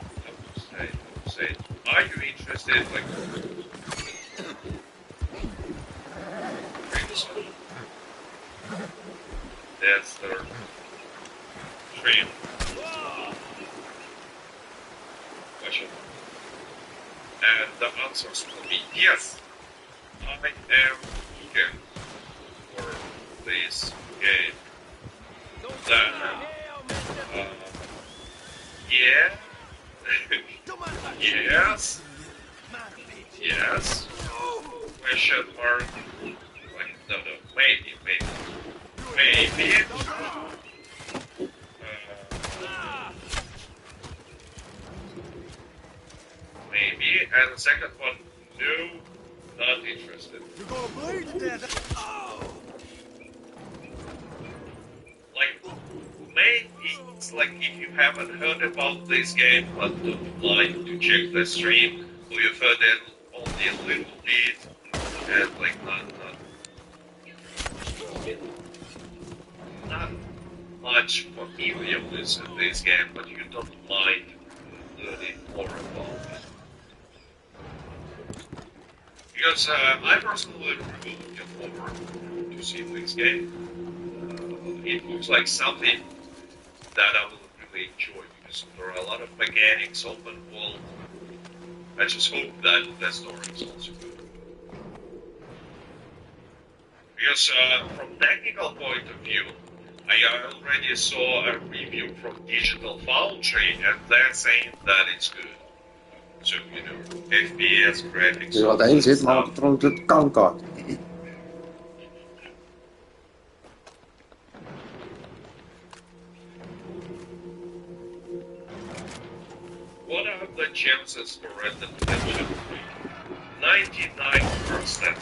to say, are you interested, like, previously? That's the dream question. And the answers will be yes. I am eager for this game. Then, yeah. Yes. Yes. Question mark. Like, no, maybe. Maybe. And the second one, no, not interested. You're gonna bleed to death. Oh! Like, maybe it's like if you haven't heard about this game but don't like to check the stream, or you've heard it only a little bit, and like not much familiar with this game, but you don't mind learning more about it. Because I personally really looking forward to see this game. It looks like something that I will really enjoy because there are a lot of mechanics, open world. I just hope that the story is also good. Because from technical point of view, I already saw a review from Digital Foundry and they're saying that it's good. So, you know, FPS, graphics... Kyllä ei sit mä oon tullut nyt kankaat. What are the chances for Red Dead Redemption 3? 99%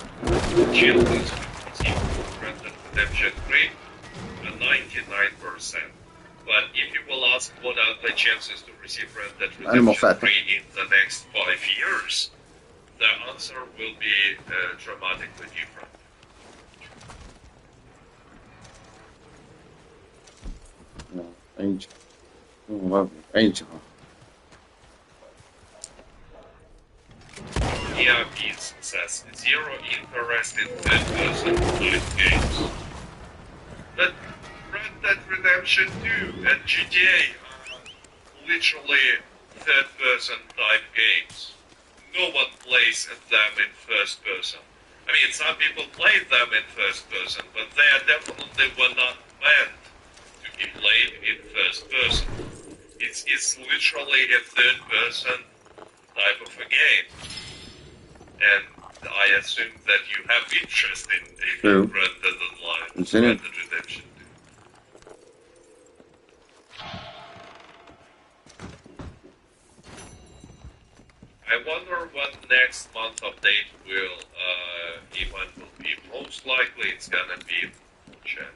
chances to receive Red Dead Redemption 3, and 99%. But if you will ask what are the chances to receive Red Dead Redemption 3 in the next 5 years, the answer will be dramatically different. No, Angel. Oh, Angel. ERP says zero interest in third-person games. But Red Dead Redemption 2 and GTA are literally third-person type games. No one plays them in first person. I mean, some people play them in first person, but they are definitely were not meant to be played in first person. It's literally a third-person type of a game. And I assume that you have interest in Red Dead Online, Red Dead Redemption 2. I wonder what next month update will be. Most likely it's gonna be January.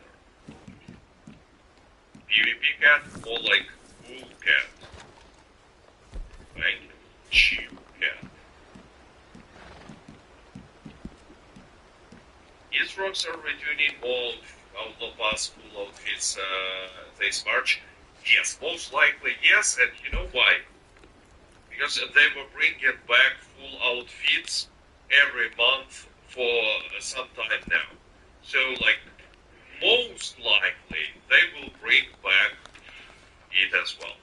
PvP cat, more like cool cat. Thank you. Cheap cat. Is Rockstar retuning all Outlaw Pass full outfits this March? Yes, most likely yes, and you know why? Because they were bringing back full outfits every month for some time now. So, like, most likely they will bring back it as well.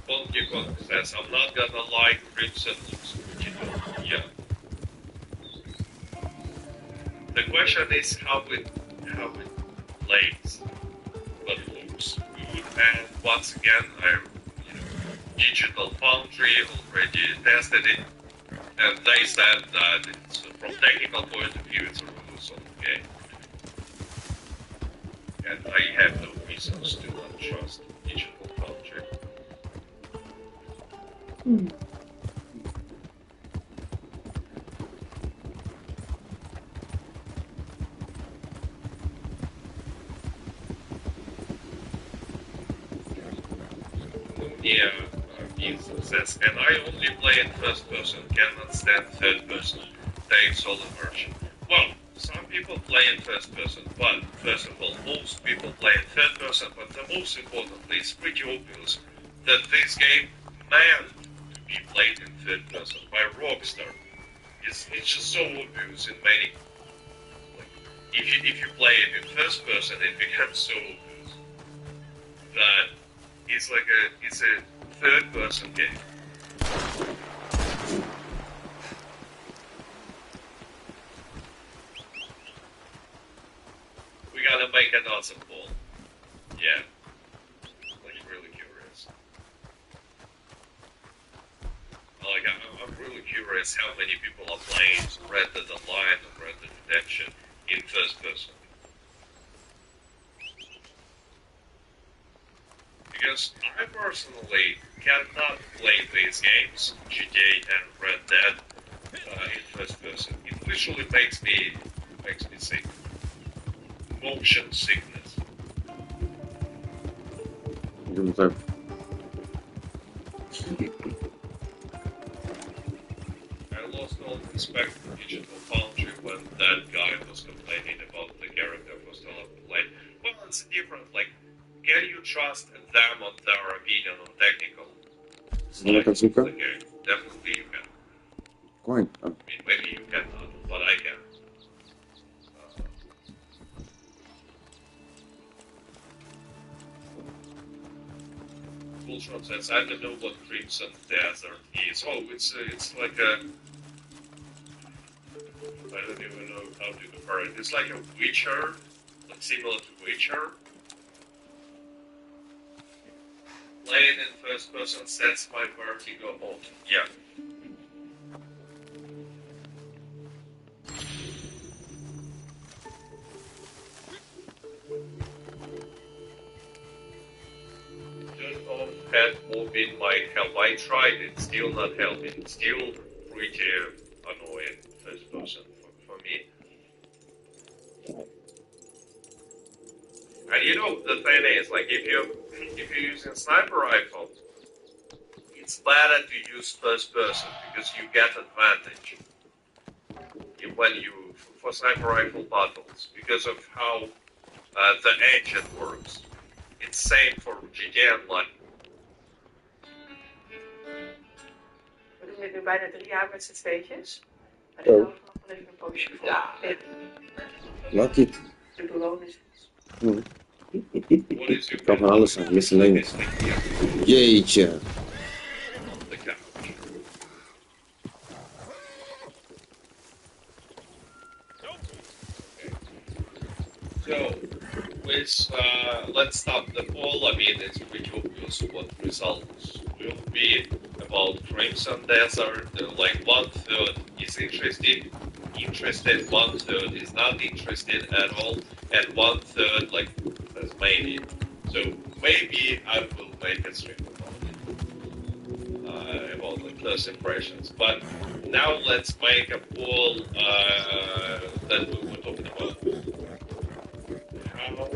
Funky Kong says, I'm not gonna lie, Crimson looks pretty good. Yeah. The question is how it plays, but looks good. And once again, Digital Foundry already tested it, and they said that it's, from technical point of view, it's a really solid game. And I have no reasons to not trust Digital Foundry. Yeah, says, and I only play in first person, cannot stand third person. Takes all immersion. Well, some people play in first person, but first of all, most people play in third person, but the most importantly, it's pretty obvious that this game meant to be played in third person by Rockstar. It's just so obvious in many. Like, if you play it in first person, it becomes so obvious that it's a third person game. We gotta make another ball. Yeah. Like, really curious. Like, I'm really curious how many people are playing Red Dead Online and Red Dead Redemption in first person. Because I personally cannot play these games, GTA and Red Dead, in first person. It literally makes me sick. Motion sickness. Doe het ook. I lost all respect for Digital Foundry when that guy was complaining about the character was still up to play. Well, it's different. Like, can you trust them on their opinion on technical Wil ik het zoeken? the game? Definitely you can. Coin. I mean, maybe you cannot, but I can. Bullshot says, I don't know what Crimson Desert is. Oh, it's like a... I don't even know how to compare it. It's like a Witcher, like similar to Witcher. Playing in first person sets my vertigo on. Yeah. Turn off head moving might help. I tried it, still not helping. Still pretty annoying first person for me. And you know, the thing is, like, if you're using sniper rifle, it's better to use first person because you get advantage when you for sniper rifle battles because of how the engine works. It's same for GTA Online. We doen dit nu bijna 3 jaar met z'n tweetjes. Maar dit houdt nog wel even een poosje voor. Ja. Lucky. De bewoner is What is your Kan van alles zijn, miscellaneous. Jeetje. The couch. So, with let's stop the poll. I mean, it's pretty obvious what results will be about Crimson Desert. Like 1/3 is interested, 1/3 is not interested at all, and 1/3 like says maybe. So maybe I will make a stream about the first impressions. But now let's make a poll that we were talking about. How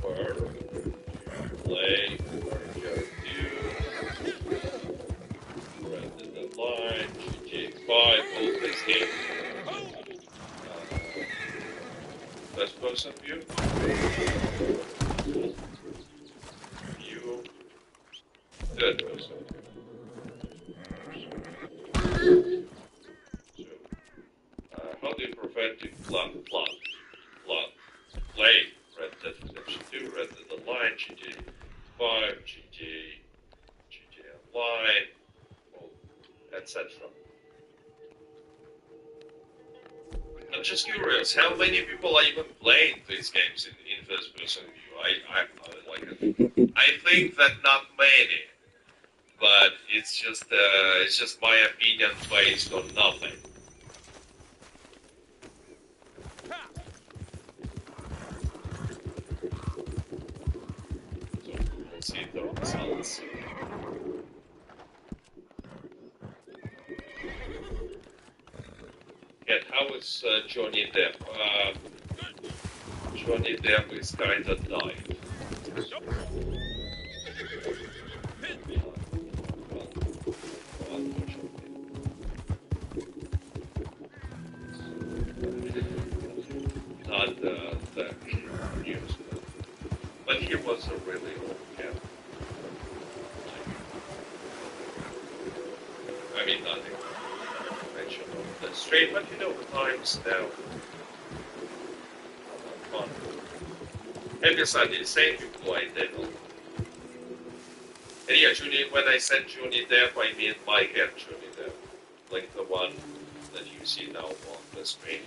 prefer to play Red Dead Online, GTA 5, all these games. First person view. View. Third person. So, how do you prefer to play Red Dead Redemption 2, Red Dead Online, GTA 5, GTA Online, etc. I'm just curious, how many people are even playing these games in first-person view? I think that not many, but it's just my opinion based on nothing. Let's see the results. And how is Johnny Depp? Johnny Depp is kind of died. not the news. But he was a really old cat. I mean, nothing mention of the straight, but you know, the times now. Fun. And besides, the same people I did. And yeah, Junie, when I said Junie Depp, I mean my cat Junie Depp. Like the one that you see now on the screen.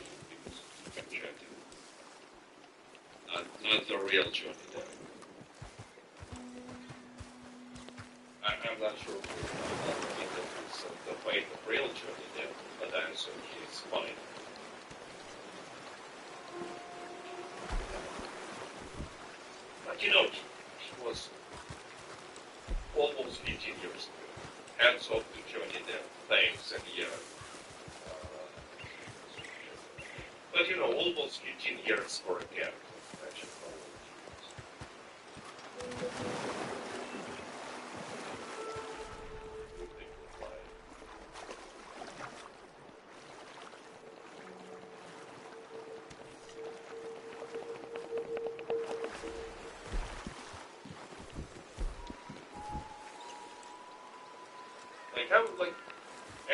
Not the real Johnny Depp. I'm not sure if the way the real Johnny Depp, but I assume he's fine. But you know, he was almost 15 years ago. Hands off to Johnny Depp. Thanks, and yeah. But you know, almost 15 years for a cat. Like how, like,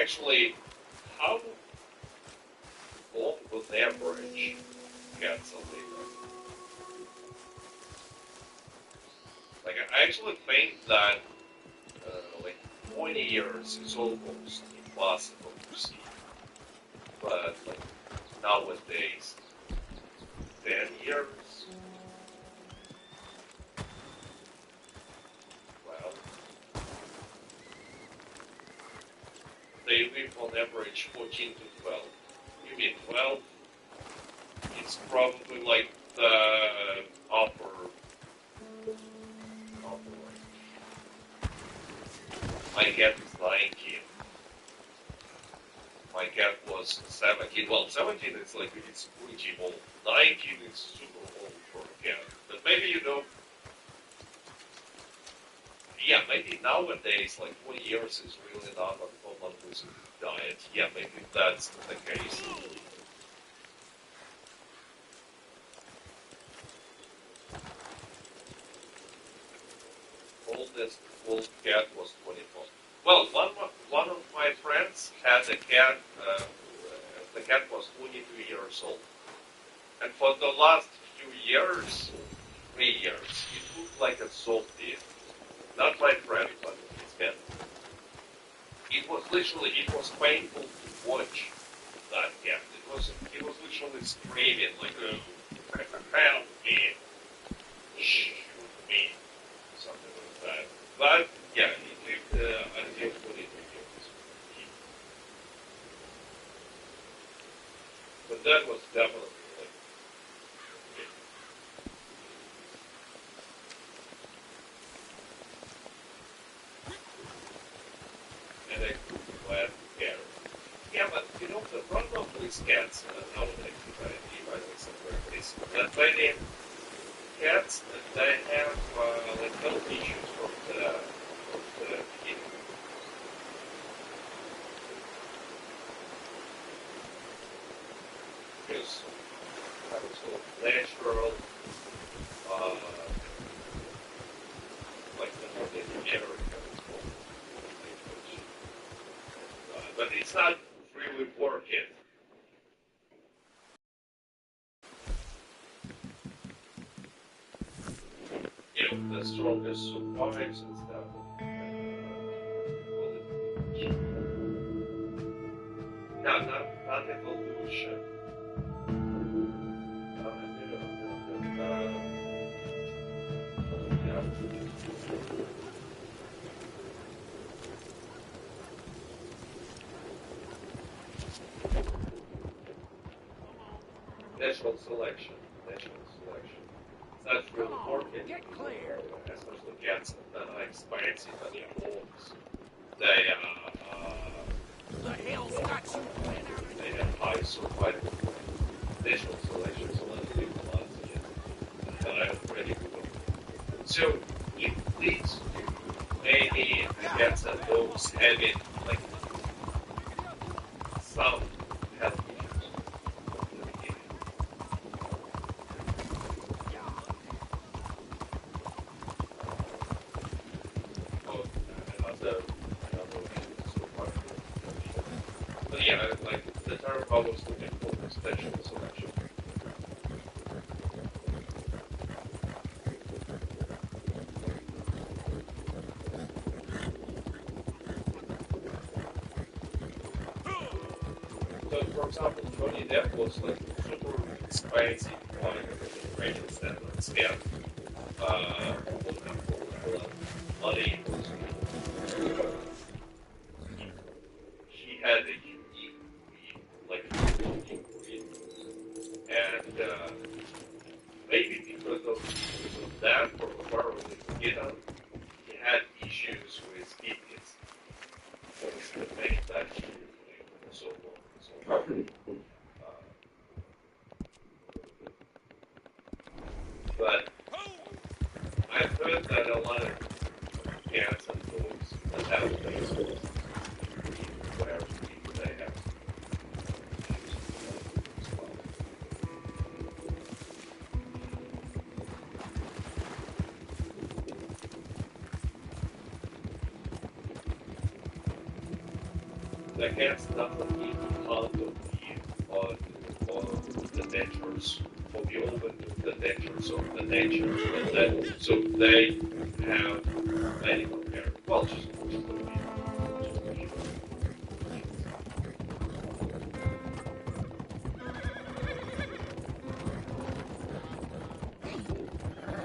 actually, how long on average cats are living? Like, I actually think that, like, 20 years is almost impossible to see. But, like, nowadays, 10 years, well, they live on average 14 to 12. You mean 12? It's probably like the upper my cat is 19. My cat was 17. Well, 17 is like, it's pretty old. 19 is super old for a cat. But maybe, you know, yeah, maybe nowadays, like 20 years is really not uncommon with diet. Yeah, maybe that's the case. Oldest old cat was 24. Well, one of my friends had a cat. The cat was 22 years old, and for the last few years, 3 years, it looked like a zombie. Not my friend, but his cat. It was literally, it was painful to watch that cat. It was literally screaming like help me, shoot me, something like that. But yeah, he lived until 22 years. But that was definitely like, and I could glad cat. Yeah, but you know the problem with cats nowadays, if I listen very this, that many cats they have like health issues from the beginning. Because that was sort of natural, like the Northern America, but it's not really working. You know, the strongest survives and stuff. No, not evolution. Natural selection. Natural selection. It's not really working. Get clear. Especially cats that are expensive and they're wolves. They The hell's got you playing out of they have high survival. Natural selection is a lot of people lots of it. And I'm pretty good. So it leads to many cats and dogs having like some health issues from the beginning. yeah, like the term I was looking for was special selection. So, for example, Johnny Depp was like super expensive, like American standards, and looking for a lot of money. He had a unique breed, like a unique breed, and maybe because of that, for a part of the beginning, he had issues with kids. Things that make that so long, so hard. But I've heard that a lot of cats and dogs that have things where they have issues as well. The cats doesn't need to count on the natures of the open the natures of the nature, but then so they have medical care. Well, just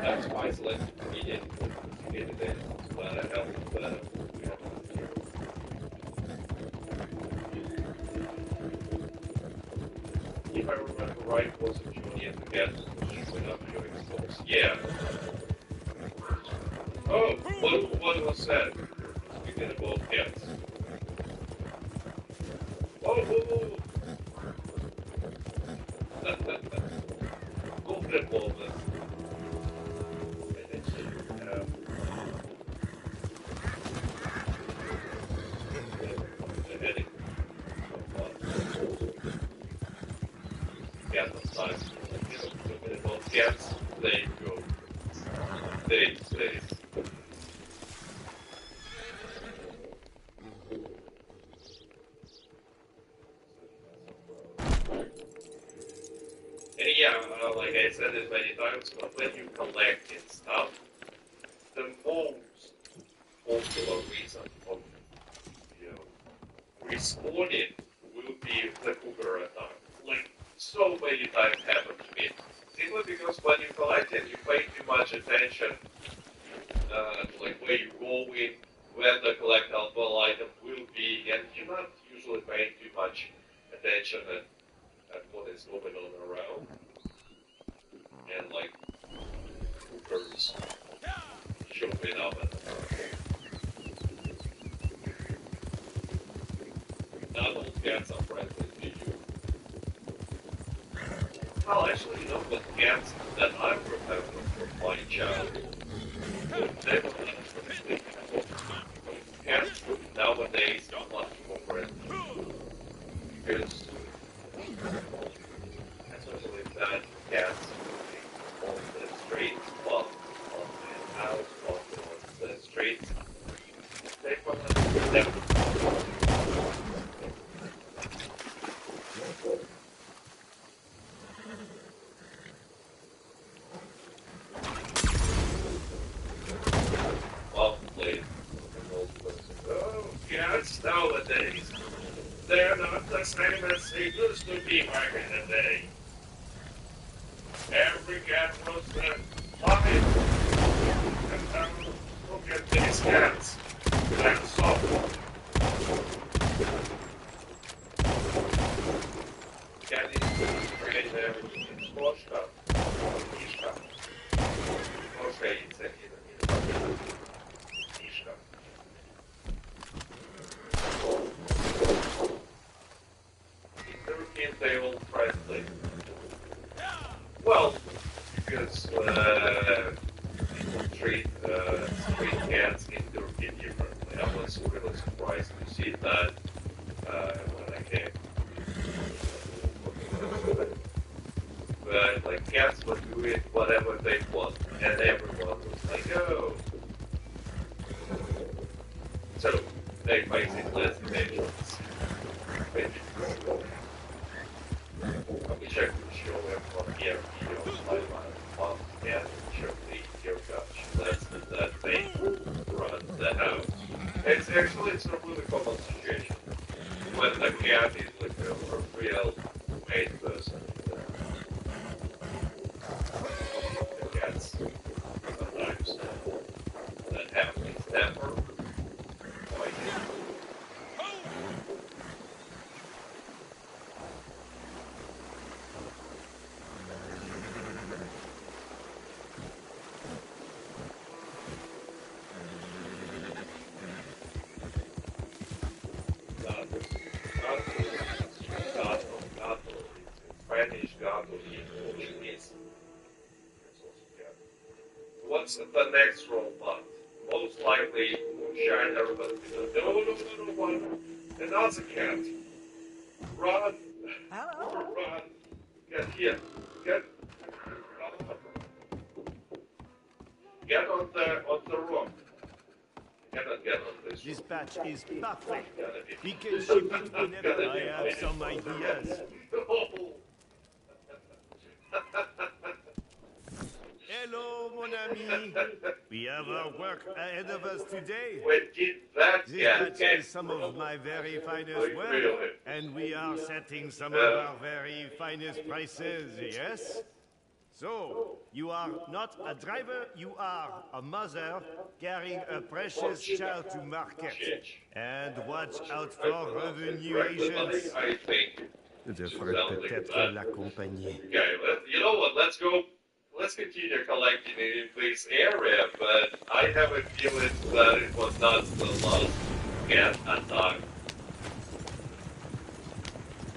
that's why it's like we didn't get it in, but it helped, we have to care. If I remember right, was it Julie and the cat went up showing stores? Yeah. Oh, what was that? Speaking about cats. Oh. Go involvement. And then you have the headache. Cat outside. Talking about cats, they go. They. And yeah, like I said it many times, but when you collecting stuff, the most popular reason of respawning will be the cougar attack. Like so many times happened to me. Simply because when you collect it, you pay too much attention, like where you're going, where the collectible item will be, and you're not usually paying too much attention at what is going on around. And like cougars showing up at not all cats are friendly to you. Well, actually, you know, but cats that I remember from my childhood, they were not friendly. Cats nowadays are much more friendly because, especially that cats on the streets, on the house, on the streets, they probably never. Cats nowadays, they're not the same as they used to be back in the day. Every cat was the puppet. And now look at these cats. They're soft. Cat is great there. Sloshka. Ishka. Okay, it's a Ishka. European they all friendly. Well, because people treat street cats in Turkey differently. I was really surprised to see that when I came. But like cats were doing whatever they want, and everyone was like, oh. So they facing less dangerous. maybe. I wish I could show him from here videos like my mom and show the gear gauge. That's that thing run the house. It's a really common situation. When the cat is like a real main person. The cats sometimes that have this temper. Like Spanish gato in Portuguese. What's the next robot? Most likely Moonshiner, but no, another cat. Run, run, get here, get on the rock. Cannot get on this. This batch is perfect. We can ship it whenever. I have some ideas. Hello, mon ami. We have our work ahead of us today. This batch is some of my very finest work, and we are setting some of our very finest prices, yes? So, you are not a driver, you are a mother carrying a precious child to market. And watch out for revenue agents. I think. Devrait peut-être l'accompagner. Okay, you know what? Let's go. Let's continue collecting in this area, but I have a feeling that it was not the last cat attack.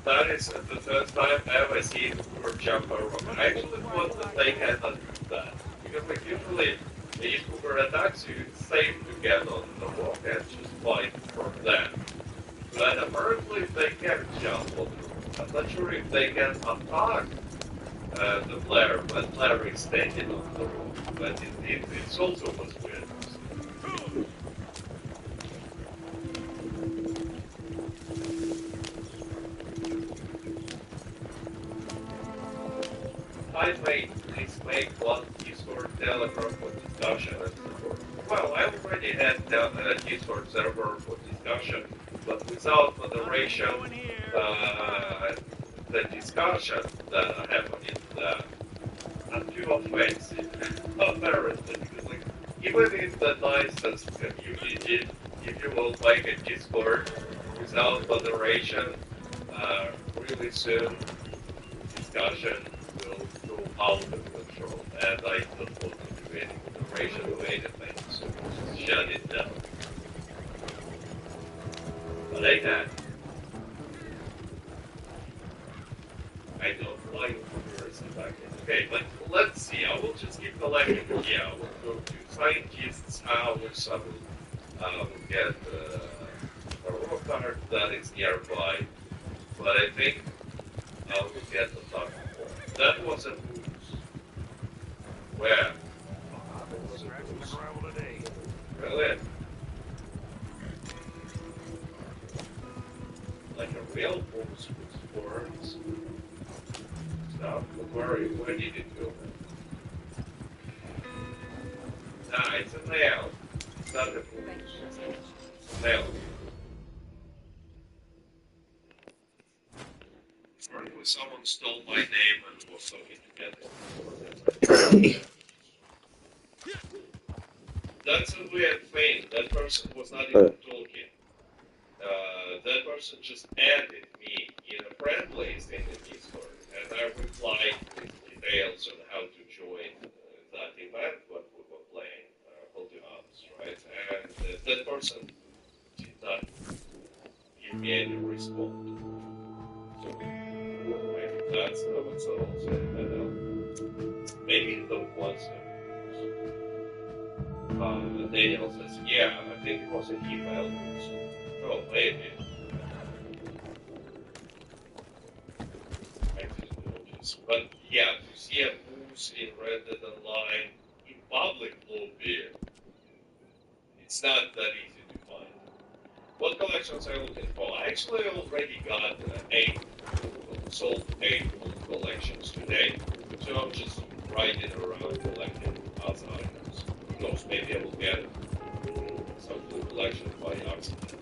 That is the first time I've ever seen her jump over. Actually, it was that they cannot do that. Because like usually, if Cooper attacks you, it's safe to get on the rock and just fight from there. But apparently they can jump on the rock. I'm not sure if they can attack the player, but player is standing on the rock. But it's also was weird. Please make one Discord Telegram for discussion and support. Well, I already had a Discord server for discussion, but without moderation, the discussion that happened is too offensive, apparently, because like, even in the nicest community, if you will make a Discord without moderation, really soon discussion will go out of control, and I don't want to do any moderation or anything, so just shut it down. But I can. I don't like mirrors in back end. Okay, but let's see. I will just keep collecting. Yeah, I will go to scientist's house. I will get a rock card that is nearby. But I think I will get the top. That was a moose. Where? That was a moose. Really? Like a real moose with horns. Stop. Where did it go? Nah, it's a nail. It's not a moose. It's a nail. Apparently someone stole my name and was talking together. That's a weird thing. That person was not even talking. That person just added me in a friend list in the Discord, and I replied with details on how to join that event what we were playing, Holding Arms, right? And that person did not give me any response. So I think that's what's also maybe the ones Daniel says, yeah, I think it was a female. Oh, maybe. I didn't notice. But yeah, to see a moose in Red Dead Online in public lobby, it's not that easy to find. What collections are you looking for? I actually already got 8, sold 8 collections today, so I'm just riding around collecting other items. Who knows, maybe I will get some full collection by accident.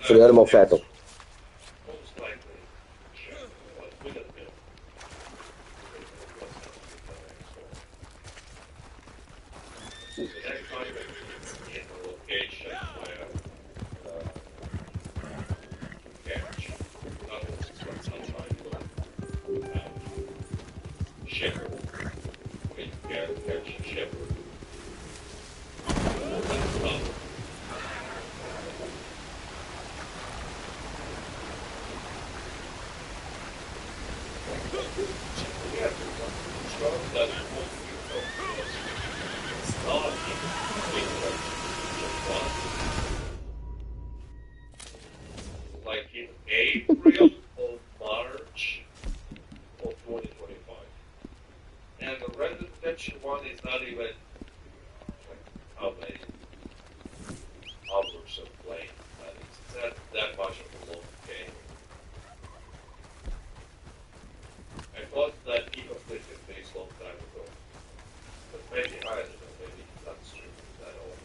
Friare moffetto. Like in April or March of 2025. And the Red Dead Redemption 1 is not even like, how many hours of playing. It's not that much of a long game. I thought that he completed this long time ago. But maybe, I don't know, maybe it's not true at all.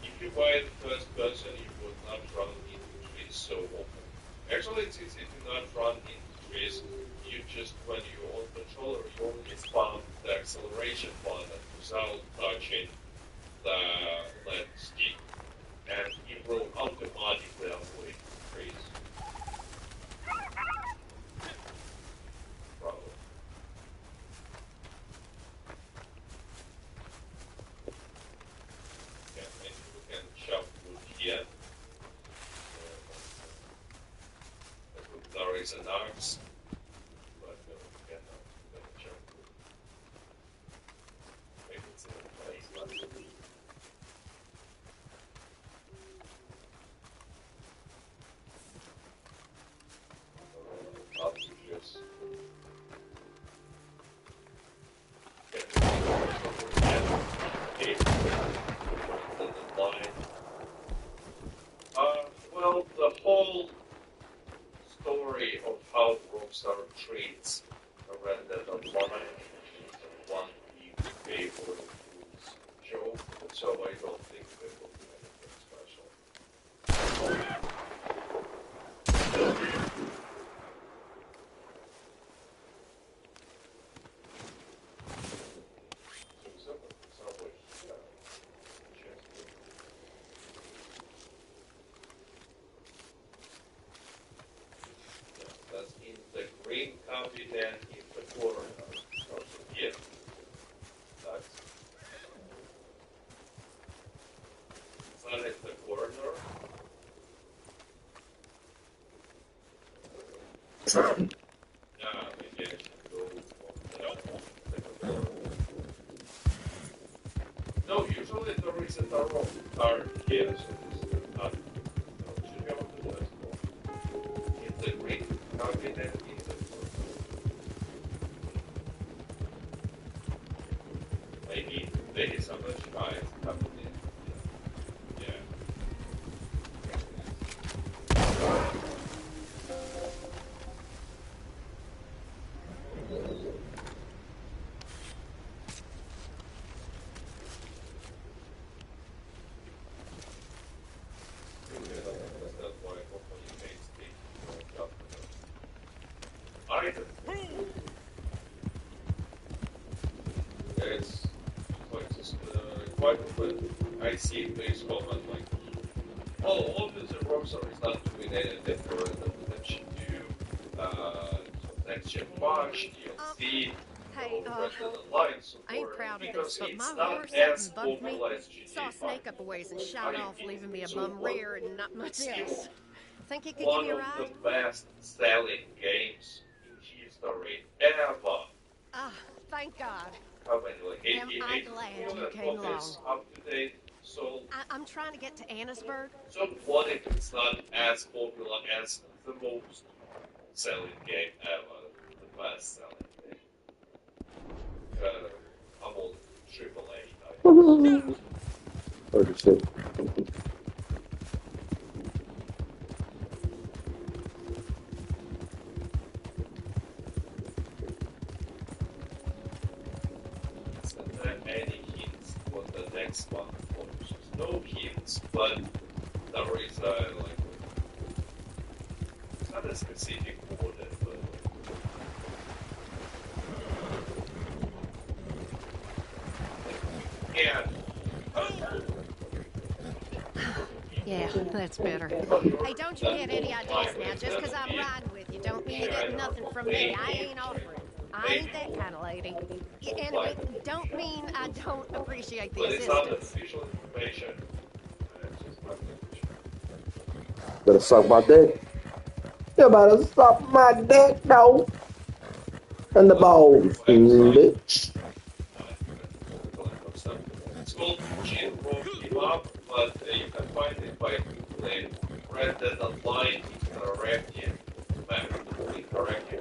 If you buy the first person, you would not run into trees so often. Actually, it's easy to not run into trees. You just, when you're on controller, you only spam the acceleration button without touching the left stick, and it will automatically avoid trees. Probably. Yeah, maybe we can chop wood here. There is an axe, but no, we cannot. We cannot chop wood. Maybe it's in a place like cartridges. Well, the whole story of how Rockstar treats a Red Dead Online is one big favorite joke, so I don't think they will do anything special. be then in the corner. Yeah. That's it's not in the corner. Maybe I should go on the corner. No, usually there is a tarot card here, so this is not. No, it should be able to do that. In the green, now we then in the maybe someone tries happening. Yeah. It's quite often I see this comment like, oh, obviously Rockstar is not doing anything for the next new next gen patch, DLC, Hey, line support, I ain't proud of because this, but it's my not horse as bumped me, popular as GTA saw a 5. snake up a ways and shot off, leaving me a So bum rear and not much else. Think you could give one me a of ride? the best selling games in history ever. Ah, thank God. How many, like Am I glad you came along. Up to date, so I'm trying to get to Annisburg. so what if it's not as popular as the most selling game ever, the best selling game? I'm all AAA. Holy shit. Isn't there any hints what the next one follows? No hints, but there is like it's not a specific order, but yeah. Yeah, that's better. Hey, don't you get any ideas now. Just 'cause I'm riding with you don't mean you get nothing from me. I ain't offering. I ain't that kind of lady. And it don't mean I don't appreciate the But it's not assistance. official information. It's just my information. Better suck my dick. You better suck my dick, though. And the balls, bitch. It's called Gene Rock Him Up, but you can find it by Googling Red Dead Online Interactive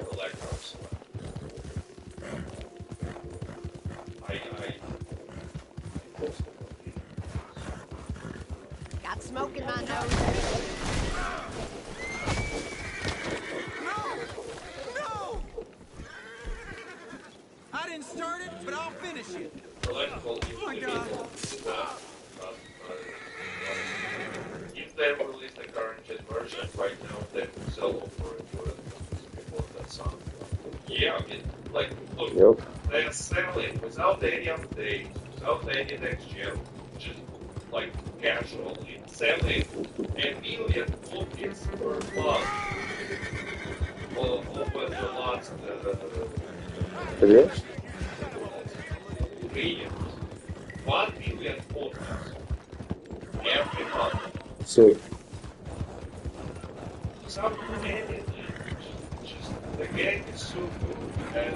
Collectors. Got smoke in my nose. No! I didn't start it, but I'll finish it. Oh my God. If they release the current gen version right now, they will sell over it before that song. Yeah, I mean, like, look, they're selling without any updates, without any next gen, just like casually selling 1 million copies per month over the last 3 years. 1 million copies every month. So, Without anything, just the game is so good and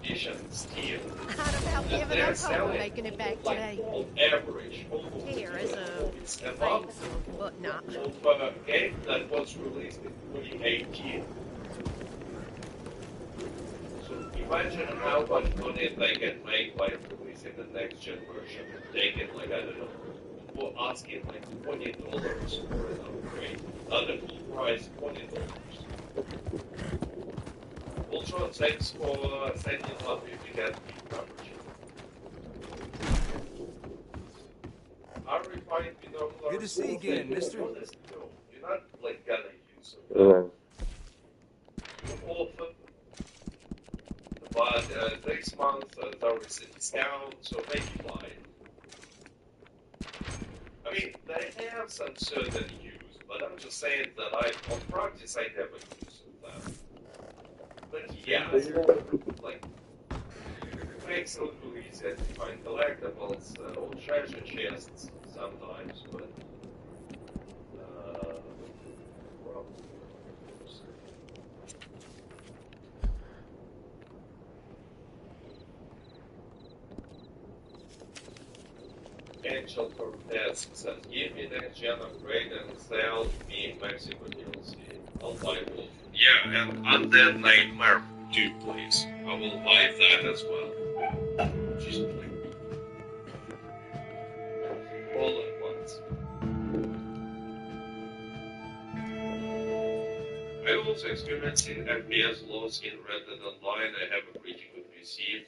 edition still. I'd about given up hope of making it back today. On average, Here is a it's a month but not. of a game that was released in 2018. So imagine how much money they can make by releasing the next gen version. They can, like, I don't know, for asking like $20 for an upgrade. The full price $20. Ultron, thanks for sending up if you get the coverage. I refined binocular. Good to see you again, mister. Honest, though, you're not like gonna use them. Often. But next month there is a discount, so maybe buy it. I mean, they have some certain use, but I'm just saying that on practice I never use them. But yeah, like, it makes it a little easier to find collectibles or treasure chests sometimes, but well, Angel Cortez says, give me next gen upgrade and sell me Mexico DLC. I'll buy both. Yeah, and Undead Nightmare 2, please. I will buy that as well. Just all at once. I also experiencing FPS loss in Red Dead Online. I have a pretty good PC,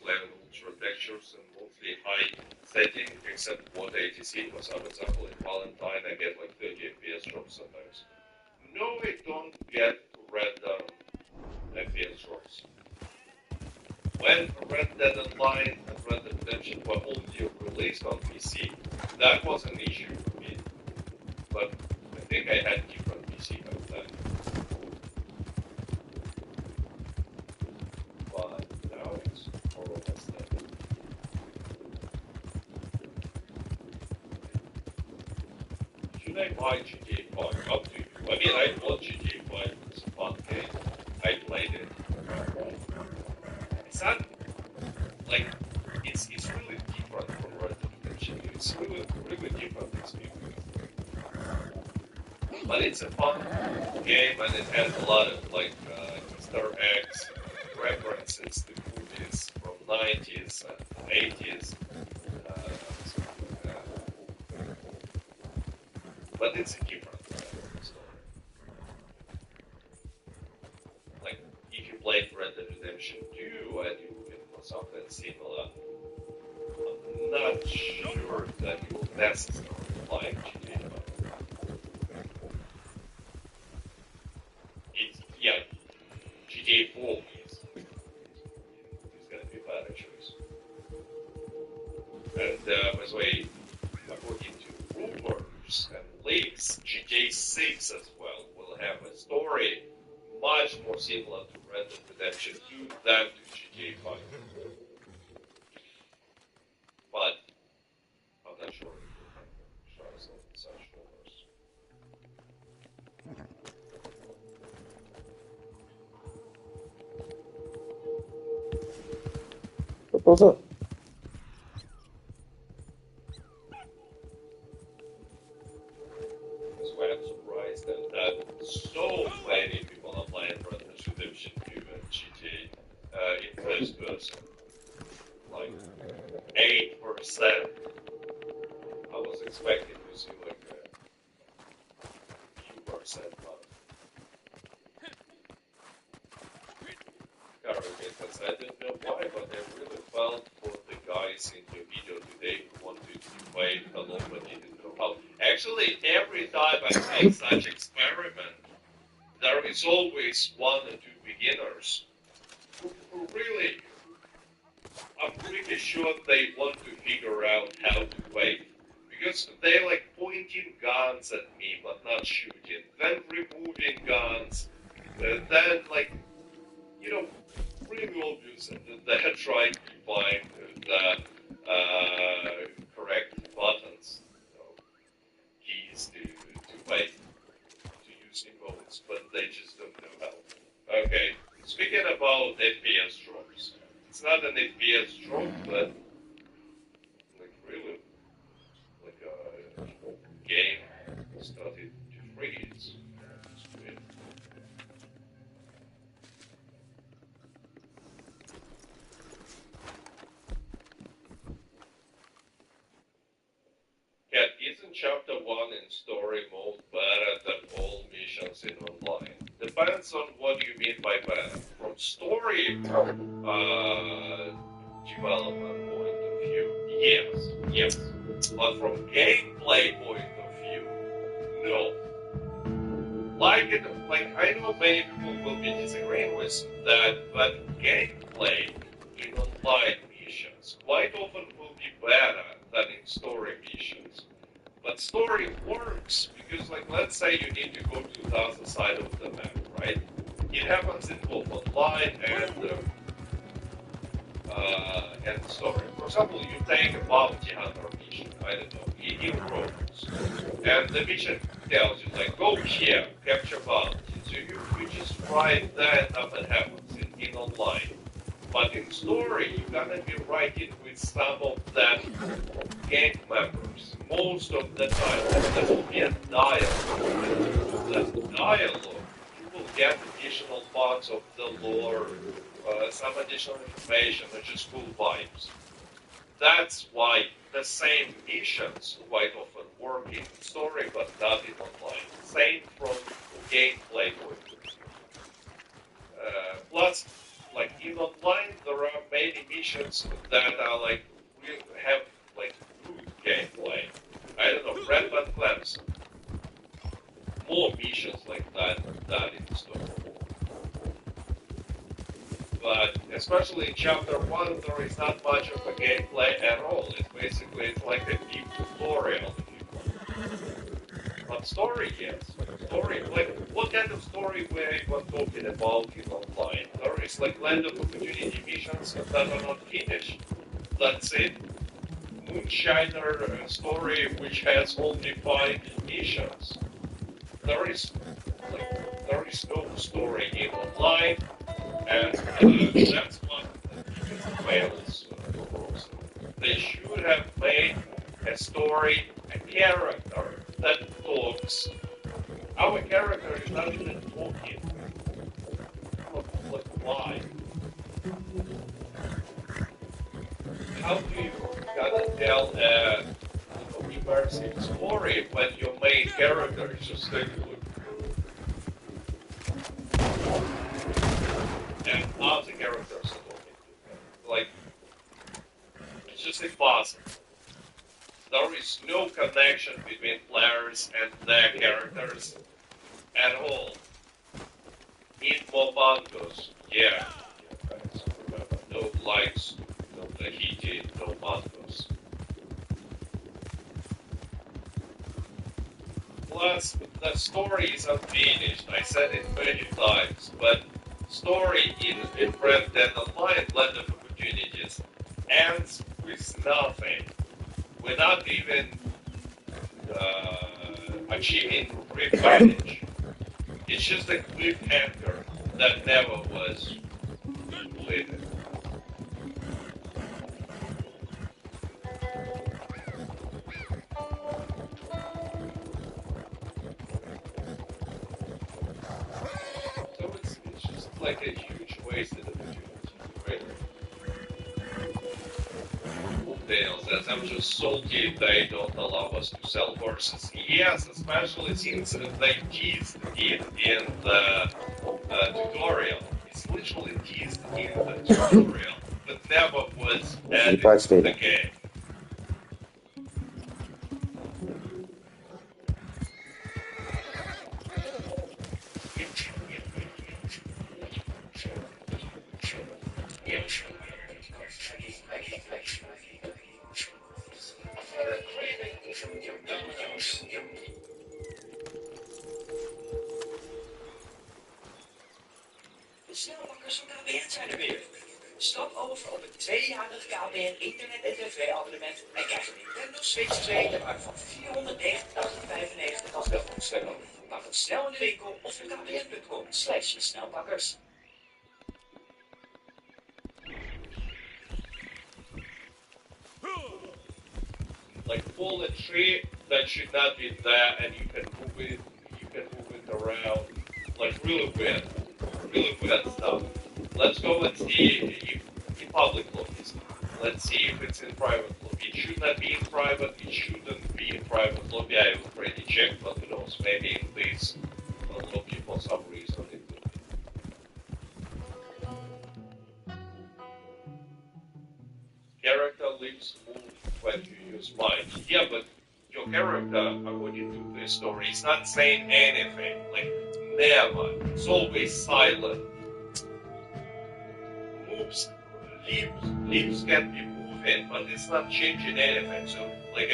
playing ultra textures and mostly high setting, except what ATC, for some example in Valentine I get like 30 FPS drops sometimes. No, I don't get Red FPS drops. When Red Dead Online and Red Dead Redemption were only released on PC, that was an issue for me. But I think I had different PC back then. But now it's more or less that. Should I buy GTA 5? Up to you. I mean, I bought GTA 5. It's a fun game. I played it. It's not like it's really different from Red Dead Redemption. It's really different experience. But it's a fun game and it has a lot of like Easter eggs, references to movies from 90s and 80s. But it's a different story. Like, if you played Red Dead Redemption 2 and you're looking for something similar, I'm not sure that you will necessarily like GTA 5. Yeah, GTA 4 is going to be a better choice. And by the way, according to rumors and leaks, GTA 6 as well will have a story much more similar to Red Dead Redemption 2 than to GTA 5. But I'm not sure if we'll have trust on such rumors. What's up? That's why I'm surprised that so many people are playing Red Dead Redemption 2 and GTA in first person. Like 8%. I was expecting to see like a few percent, but I didn't know why, but I really felt for the guys in the video today who wanted to play alone but didn't know how. Actually, every time I make such experiment, there is always one or two beginners who really, I'm pretty sure they want to figure out how to play. Because they're like pointing guns at me but not shooting, then removing guns, then like, you know, really obvious that they're trying to find the correct buttons, you know, keys to play, to use emotes, but they just don't know how. Okay, speaking about FPS drops, it's not an FPS drop, but like really, like a game started to freeze. It's weird. Cat, isn't chapter 1 in story mode better than all missions in online? Depends on what you mean by better. From story development point of view, yes. But from gameplay point of view, no. Like I know many people will be disagreeing with that, but gameplay in online missions quite often will be better than in story missions. But story works because, like, let's say you need to go to the other side of the map, right? it happens in both online and story. For example, you take a bounty hunter mission, I don't know, in Rhodes, and the mission tells you, like, go here, capture bounty. So you just write that up and happens in online. But in story, you're gonna be writing with some of the gang members. Most of the time, there will be a dialogue. That dialogue, you will get additional parts of the lore, some additional information, or just cool vibes. That's why the same missions quite often work in story, but not in online. Same from gameplay point of view. Plus, like in online, there are many missions that are like have like good gameplay. I don't know, Red Band Clamps. More missions like that in the story. But especially in chapter 1, there is not much of a gameplay at all. It's like a deep tutorial. But story, yes. Story, like, what kind of story were you talking about in online? There is like Land of Opportunity missions that are not finished. That's it. Moonshiner story which has only 5 missions. There is no story in online, and that's what fails. They should have made a story, a character that talks. Our character is not even talking. Like, why? How do you gotta tell a immersive story when your main character is just like, and other characters are talking? Like, it's just impossible. There is no connection between players and their characters at all. In Mobandos, yeah. No likes, no Tahiti, no Bandos. Plus, the story is unfinished. I said it many times, but story in Red Dead Online, Land of Opportunities, ends with nothing. We're not even achieving revenge. It's just a cliffhanger that never was completed. So it's just like a huge wasted opportunity. Right? Dales, as I'm just salty they don't allow us to sell horses. Yes, especially since they teased it in the tutorial. It's literally teased in the tutorial, but never was added to the game. De snelpakkers van KPN zijn er weer. Stap over op het tweejarig KPN internet- en tv-abonnement en krijg een Nintendo Switch 2 ter waarde van €489,95 als welkomstcadeau. Pak het snel in de winkel of op kpn.com/snelpakkers. Like pull a tree that should not be there, and you can move it around, like really weird stuff. Let's go and see if in public lobbies. Let's see if it's in private lobby. It should not be in private. It shouldn't be in private lobby. I already checked, but who knows? Maybe in this lobby for some reason it will be. Character leaves move when you use mind. Yeah, but your character, according to this story, is not saying anything. Like, never. It's always silent. Leaves can be moving, but it's not changing anything. So, like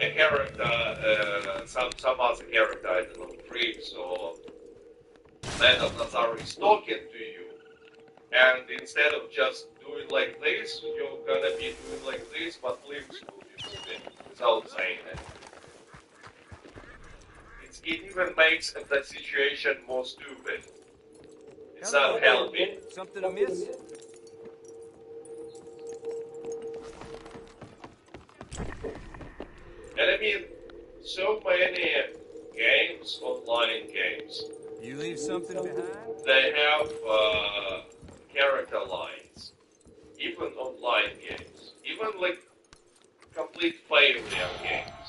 a character, some other character, I don't know, Briggs or Madam Nazar is talking to you, and instead of just doing like this, you're gonna be doing like this, but lips will be moving without saying it. It even makes the situation more stupid. It's Hello not again. helping. Something amiss? And I mean, so many games, online games, You leave something behind? they have character lines. Even online games. Even like complete failure games.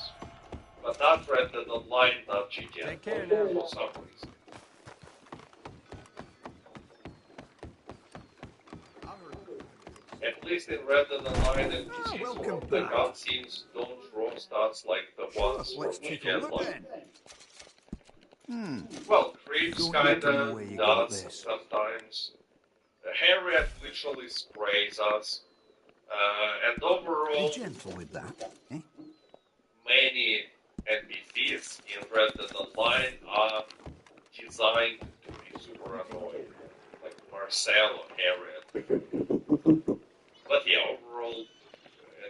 But not Red Dead Online, not GTA Take care now. for some reason. At least in Red Dead Online and PCs, the cutscenes don't roast us like the ones from GTA Online. Well, Creeps kinda does sometimes. Harriet literally sprays us. And overall, Be gentle with that, eh? many NPCs in Red Dead Online are designed to be super annoying, like Marcel or Harriet. But yeah, overall,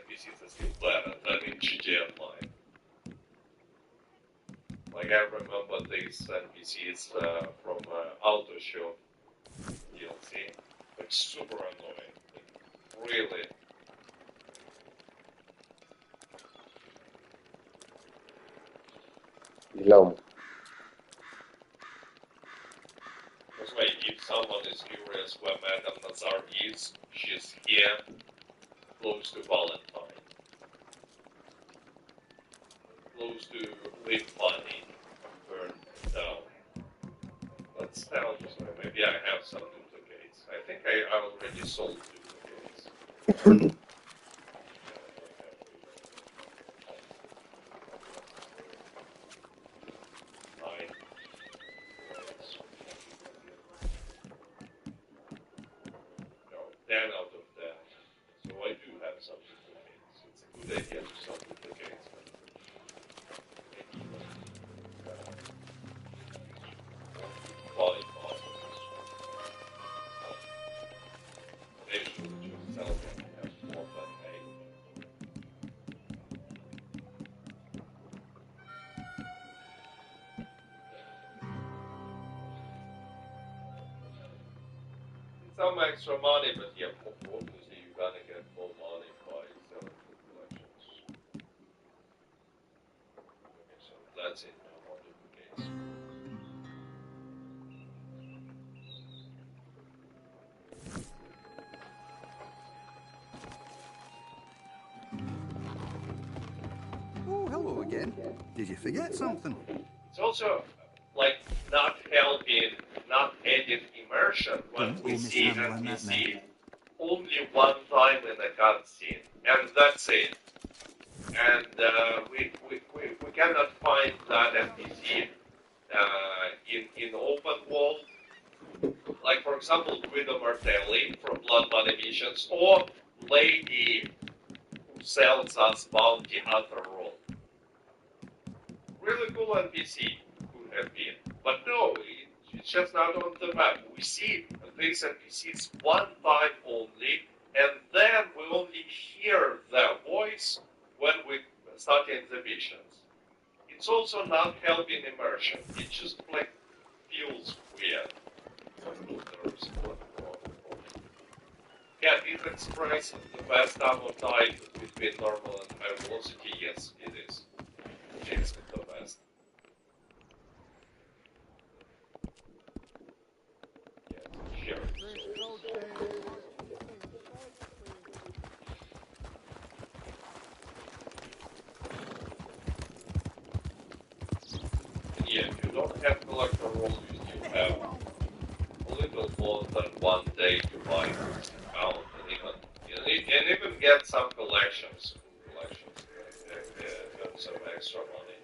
NPCs are still better than in GTA Online. Like I remember these NPCs from Auto Show DLC, like super annoying, like, really. Low. That's why if someone is curious where Madame Nazar is, she's here, close to Valentine. Close to Live Money, burn down. Let's tell you, maybe I have some duplicates. I think I already sold duplicates. No, 10 out of 10. So I do have some duplicates. It's a good idea to sell duplicates. Eventually just sell them and have more fun made. Some extra money, but yeah, obviously you're gonna get more money by selling collections. Okay, so that's it. No more duplicates. Oh, hello again. Did you forget something? It's also like not helping, not adding immersion when we see NPC only one time in a cutscene, and that's it. And we cannot find that NPC in open world. Like for example, Guido Martelli from Blood Money Missions, or Lady who sells us Bounty Hunter role. Really cool NPC could have been, but no, it's just not on the map. We see these NPCs one time only, and then we only hear their voice when we start in the missions. It's also not helping immersion. It just like feels weird. Cat is expressing the best time of night between normal and high velocity. Yes, it is. It's the best. Yes, sure. Yeah, if you don't have collector roll, you still have a little more than 1 day to buy first account and even get some collections, and some extra money.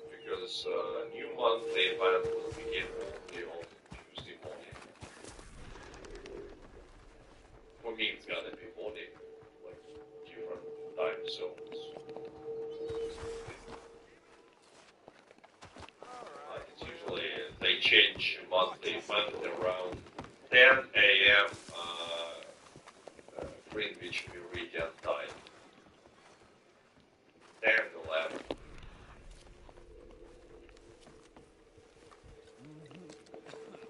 Because new monthly event will begin only on Tuesday morning. For me, it's gonna be morning, like different time zones. Like it's usually they change monthly around 10 a.m. Greenwich Meridian time. 10, 11.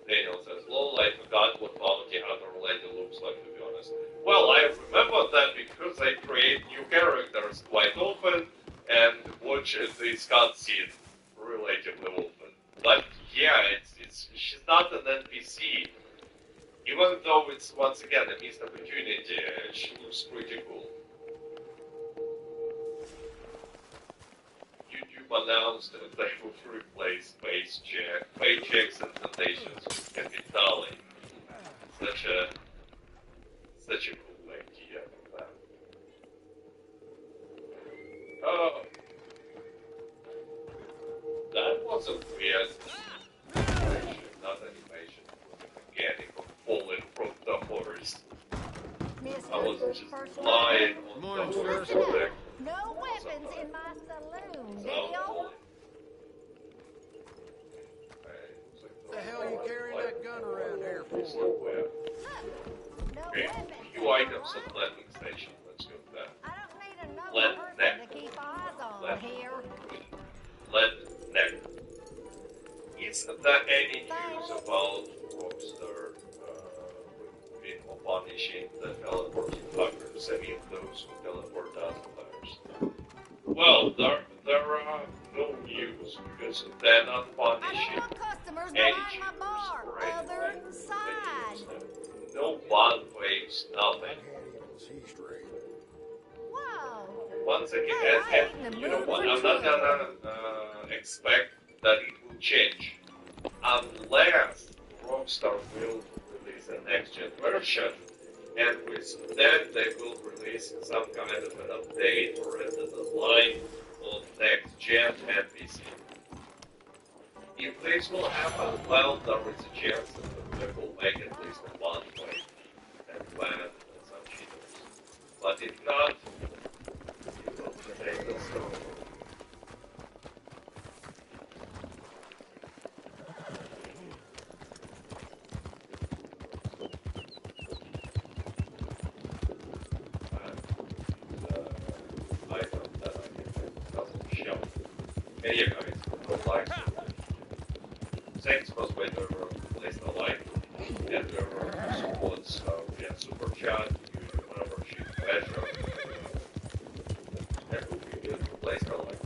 Daniel says, lol, I forgot what Bounty Hunter lady looks like, to be honest. Well, I remember that because I create new characters quite often and watch this cutscene relatively often. But yeah, she's not an NPC. Even though it's, once again, a missed opportunity, she looks pretty cool. YouTube announced that they would replace paychecks and donations with capitale. Such a cool idea. Oh, that was a weird animation, not animation. It was a mechanic of falling from the horse. I was just lying on the horse deck. No weapons in my saloon, deal? What the hell are you carrying that gun around here for? Look, no Okay, weapons. few items at landing station. Let's go with that. I don't need Lead another neck. person to keep eyes on Lead. here. Lead neck. Is there any news about Rockstar being punishing the teleporting fuckers? I mean, those who teleport us players. Well, there are no news because they're not I punishing don't want customers any behind my bar. users or any Other players. side. No ban waves, nothing. Whoa. Once again, Hey, I ain't in and the you know mood what? for I'm not trouble. gonna expect that it will change unless Rockstar will release a next-gen version, and with that they will release some kind of an update or a design on next-gen and PC. If this will happen, well, there is a chance that they will make at least a one way and plan some cheaters. But if not, it will take the story. Item that I can doesn't show. And you guys would like to. Thanks for whether place the like and whoever supports via super chat, whenever she pleasure. That would be good. Place the like.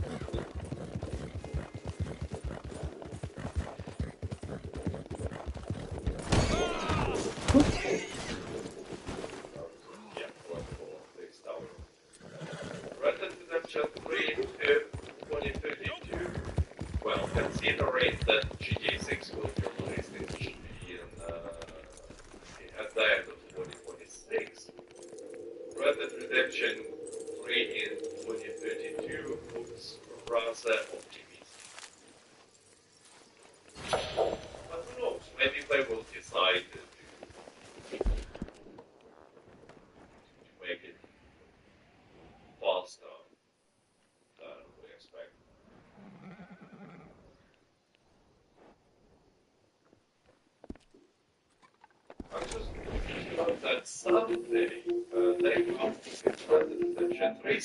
Yeah, for this tower. Red Dead Redemption 3 2032. Well, considering that GTA 6 will be released at the end of 2026, Red Dead Redemption 3 in 2032 looks rather optimistic. But who knows, maybe they will decide to make it faster than we expect. I'm just thinking about that Sunday, they will Red Dead Redemption 3